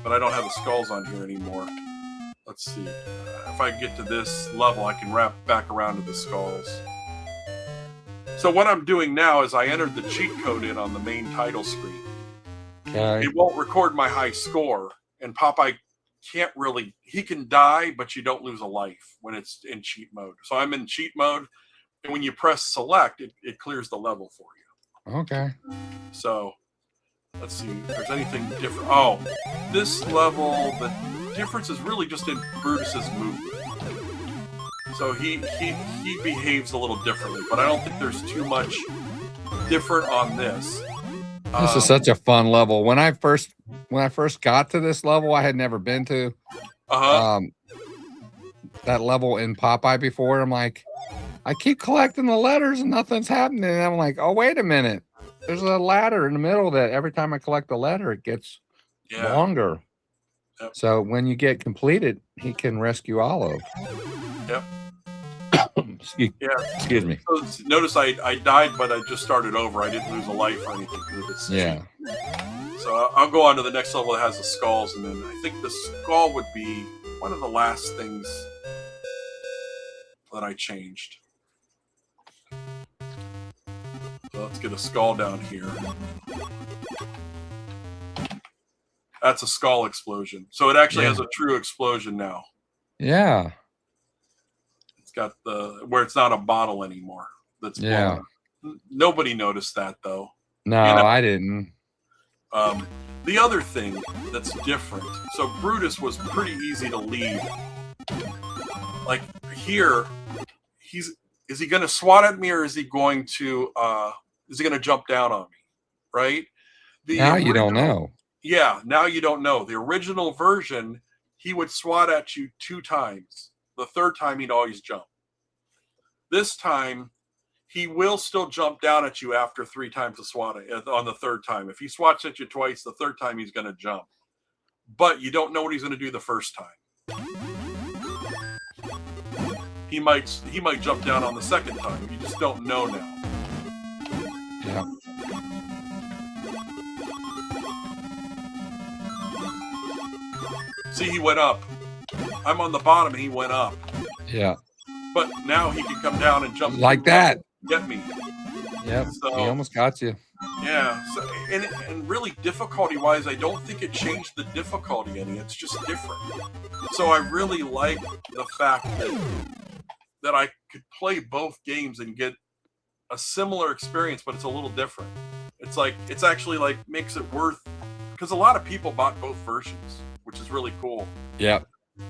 but I don't have the skulls on here anymore. Let's see. If I get to this level, I can wrap back around to the skulls. So what I'm doing now is I entered the cheat code in on the main title screen. Okay. It won't record my high score, and Popeye can't really. He can die, but you don't lose a life when it's in cheat mode. So I'm in cheat mode, and when you press select, it clears the level for you. Okay. So let's see if there's anything different. Oh, this level, the difference is really just in Brutus's movement. So he behaves a little differently, but I don't think there's too much different on this. This is such a fun level. When I first got to this level, I had never been to that level in Popeye before. I'm like, I keep collecting the letters and nothing's happening. And I'm like, oh, wait a minute. There's a ladder in the middle that every time I collect the letter, it gets longer. Yep. So when you get completed, he can rescue Olive. Yep. Excuse me. So notice I died, but I just started over. I didn't lose a life or anything. Yeah. So I'll go on to the next level that has the skulls, and then I think the skull would be one of the last things that I changed. So let's get a skull down here. That's a skull explosion. So it actually has a true explosion now. Yeah. It's got where it's not a bottle anymore. That's blown up. Nobody noticed that though. No, I didn't. The other thing that's different. So Brutus was pretty easy to lead. Like here, is he going to swat at me or is he going to jump down on me? Right? Now you don't know. Yeah, now you don't know. The original version, he would swat at you 2 times. The third time, he'd always jump. This time, he will still jump down at you after 3 times of swatting on the third time. If he swats at you twice, the third time he's going to jump. But you don't know what he's going to do the first time. He might jump down on the second time. You just don't know now. Yeah. See, he went up. I'm on the bottom, and he went up. Yeah. But now he can come down and jump like that. Get me. Yep. So, he almost got you. Yeah. So, and really, difficulty-wise, I don't think it changed the difficulty any. It's just different. So I really like the fact that I could play both games and get a similar experience, but it's a little different. It's actually like makes it worth, because a lot of people bought both versions, which is really cool. Yeah.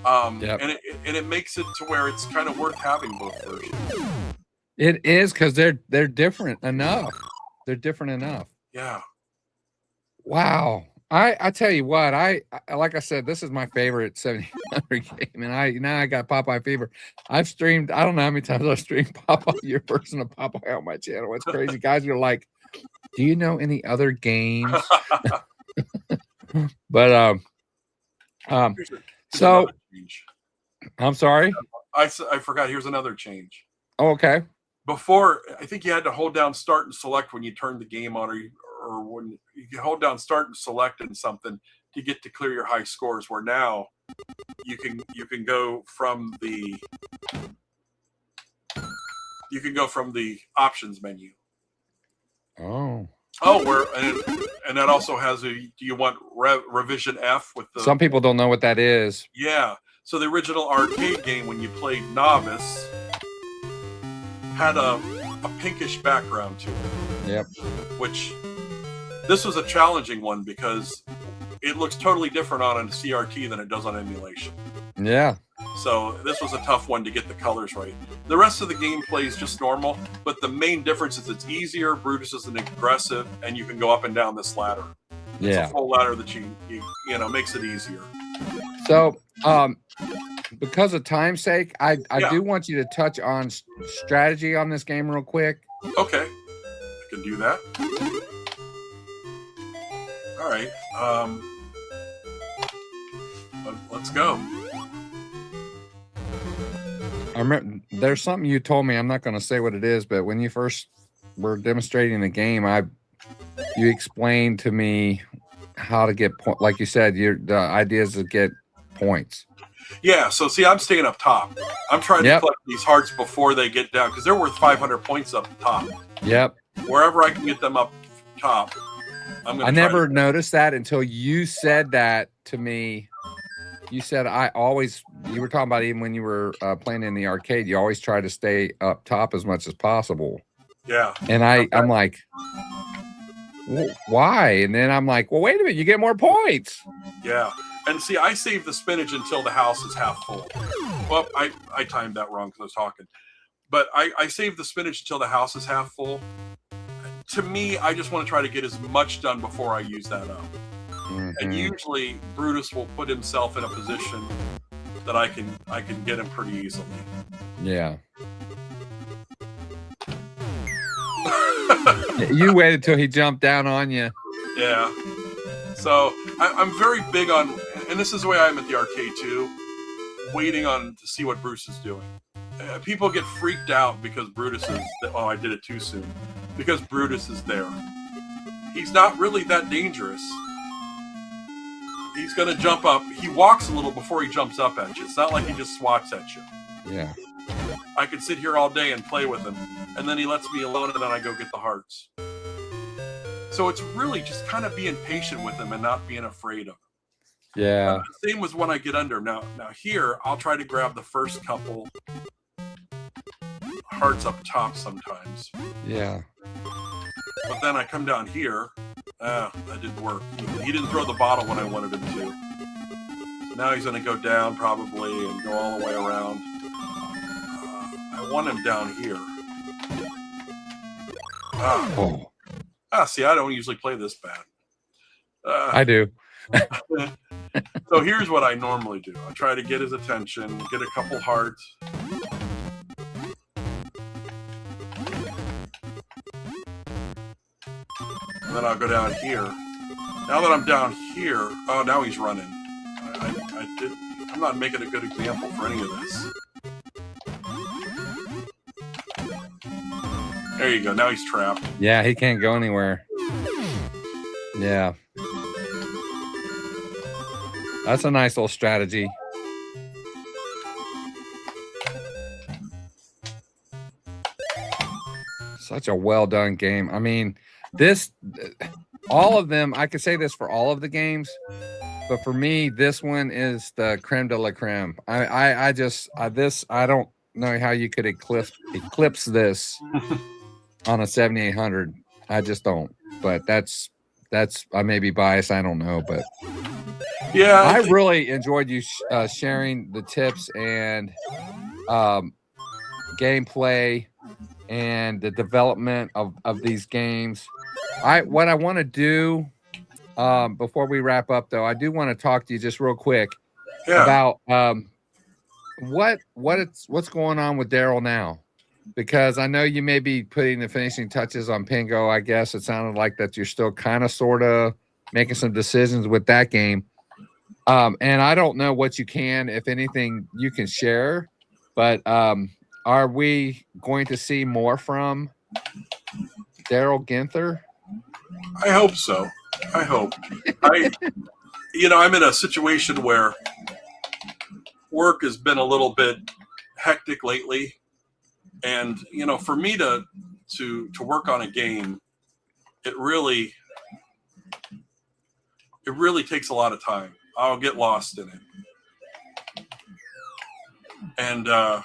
And it makes it to where it's kind of worth having both versions. It is, because they're different enough. They're different enough. Yeah. Wow. I tell you what, I like I said, this is my favorite 1700 game, and I got Popeye fever. I've streamed, I don't know how many times I've streamed Popeye, your version of Popeye on my channel. It's crazy. Guys are like, do you know any other games? But so I'm sorry. I forgot. Here's another change. Oh, okay. Before, I think you had to hold down start and select when you turned the game on, or when you hold down start and select in something to get to clear your high scores. Where now you can go from the options menu. And that also has do you want revision F with the... Some people don't know what that is. Yeah. So the original arcade game, when you played Novice, had a pinkish background to it. Yep. Which, this was a challenging one because it looks totally different on a CRT than it does on emulation. Yeah. So this was a tough one to get the colors right. The rest of the gameplay is just normal, but the main difference is it's easier. Brutus is an aggressive, and you can go up and down this ladder. It's a full ladder that you makes it easier. So, because of time's sake, I do want you to touch on strategy on this game real quick. Okay, I can do that. All right, let's go. I remember there's something you told me. I'm not going to say what it is, but when you first were demonstrating the game, you explained to me how to get point. Like you said, the idea is to get points. Yeah, so see, I'm staying up top. I'm trying to collect these hearts before they get down because they're worth 500 points up top. Yep. Wherever I can get them up top, I'm going to. I never noticed that until you said that to me. You said you were talking about even when you were playing in the arcade, you always try to stay up top as much as possible. Yeah. And I'm like, well, why? And then I'm like, well, wait a minute, you get more points. Yeah. And see, I save the spinach until the house is half full. Well, I timed that wrong because I was talking. But I save the spinach until the house is half full. To me, I just want to try to get as much done before I use that up. Mm-hmm. And usually Brutus will put himself in a position that I can get him pretty easily. Yeah. You waited till he jumped down on you. Yeah. So I'm very big on, and this is the way I am at the arcade too, waiting on to see what Bruce is doing. People get freaked out because Brutus is, oh, I did it too soon. Because Brutus is there. He's not really that dangerous. He's going to jump up. He walks a little before he jumps up at you. It's not like he just swats at you. Yeah. I could sit here all day and play with him, and then he lets me alone, and then I go get the hearts. So it's really just kind of being patient with him and not being afraid of him. Yeah. Same with when I get under him. Now here, I'll try to grab the first couple hearts up top sometimes. Yeah. But then I come down here. That didn't work. He didn't throw the bottle when I wanted him to. So now he's going to go down probably and go all the way around. I want him down here. See, I don't usually play this bad. I do. So here's what I normally do. I try to get his attention, get a couple hearts. And then I'll go down here. Now that I'm down here, oh, now he's running. I'm not making a good example for any of this. There you go. Now he's trapped. Yeah, he can't go anywhere. Yeah. That's a nice little strategy. Such a well done game. I mean, all of them, I could say this for all of the games, but for me, this one is the creme de la creme. I don't know how you could eclipse this on a 7800. I just don't. But that's I may be biased. I don't know, but yeah, I really enjoyed you sharing the tips and gameplay and the development of these games. What I want to do before we wrap up, though, I do want to talk to you just real quick about what's going on with Darryl now, because I know you may be putting the finishing touches on Pengo. I guess it sounded like that you're still kind of sort of making some decisions with that game. And I don't know what you can, if anything, you can share, but are we going to see more from Darryl Guenther? I hope so. I hope. I'm in a situation where work has been a little bit hectic lately. And, for me to work on a game, it really takes a lot of time. I'll get lost in it. And to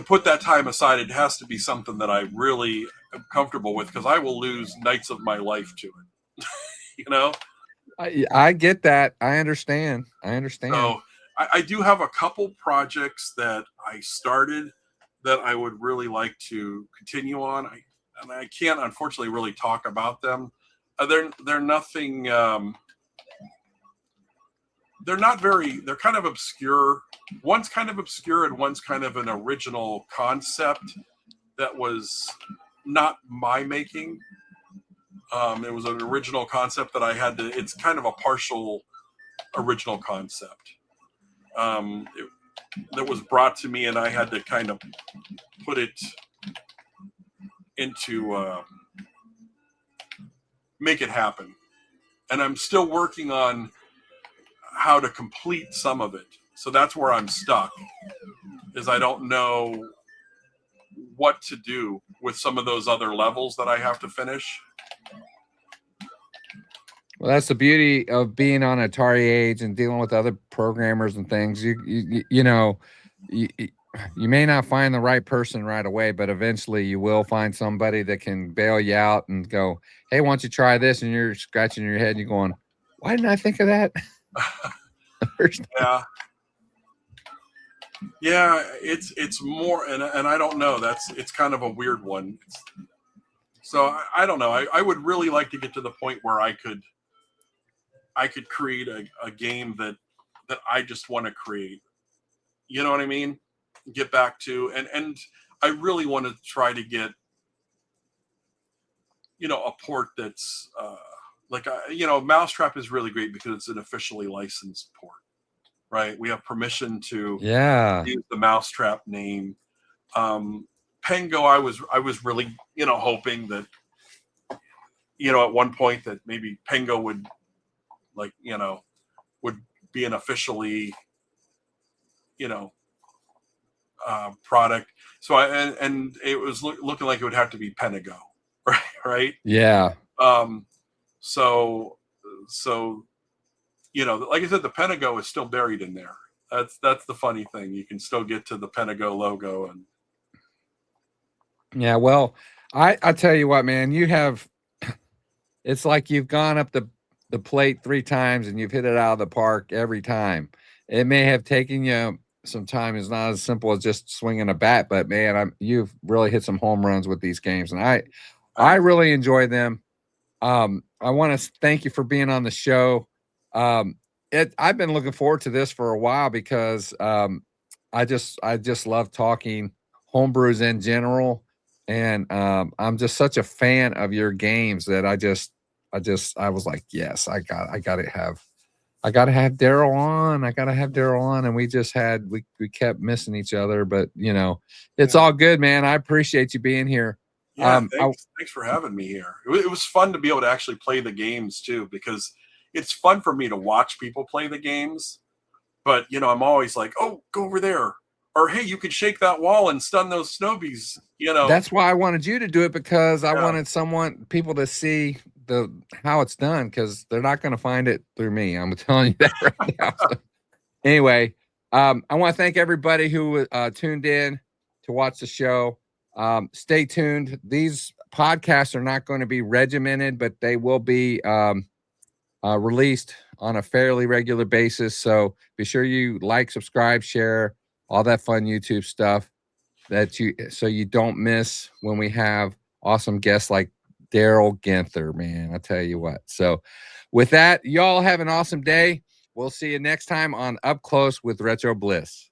put that time aside, it has to be something that I really am comfortable with, because I will lose nights of my life to it. I get that. I understand. So I do have a couple projects that I started that I would really like to continue on. I can't, unfortunately, really talk about them. They're nothing. They're kind of obscure. One's kind of obscure and one's kind of an original concept that was not my making. It was an original concept that I had to, it's kind of a partial original concept that was brought to me, and I had to kind of put it make it happen. And I'm still working on how to complete some of it. So that's where I'm stuck, is I don't know what to do with some of those other levels that I have to finish. Well, that's the beauty of being on Atari Age and dealing with other programmers and things. You know, you may not find the right person right away, but eventually you will find somebody that can bail you out and go, "Hey, why don't you try this?" And you're scratching your head and you're going, "Why didn't I think of that?" Yeah, it's more, and I don't know. It's kind of a weird one. So I don't know. I would really like to get to the point where I could create a game that I just want to create. You know what I mean? Get back to, and I really want to try to get, a port that's Mousetrap is really great because it's an officially licensed port, right? We have permission to use the Mousetrap name. Pengo, I was really, hoping that, at one point that maybe Pengo would, would be an officially, product. So and it was looking like it would have to be Pengo, right? Yeah. So like I said, the Pengo is still buried in there. That's the funny thing. You can still get to the Pengo logo. And yeah, well, I tell you what, man, it's like you've gone up the plate 3 times and you've hit it out of the park every time. It may have taken you some time. It's not as simple as just swinging a bat, but man, you've really hit some home runs with these games, and I really enjoy them. I want to thank you for being on the show. I've been looking forward to this for a while because I just love talking homebrews in general, and I'm just such a fan of your games that I was like, yes, I gotta have Darryl on. I gotta have Darryl on, and we kept missing each other, but it's all good, man. I appreciate you being here. Yeah, thanks for having me here. It was fun to be able to actually play the games too, because it's fun for me to watch people play the games. But I'm always like, oh, go over there, or hey, you can shake that wall and stun those snowbees. That's why I wanted you to do it, because I wanted people to see how it's done, because they're not going to find it through me. I'm telling you that right now. So, anyway, I want to thank everybody who tuned in to watch the show. Stay tuned. These podcasts are not going to be regimented, but they will be released on a fairly regular basis. So be sure you like, subscribe, share, all that fun YouTube stuff so you don't miss when we have awesome guests like Darryl Guenther, man. I tell you what. So with that, y'all have an awesome day. We'll see you next time on Up Close with Retro Bliss.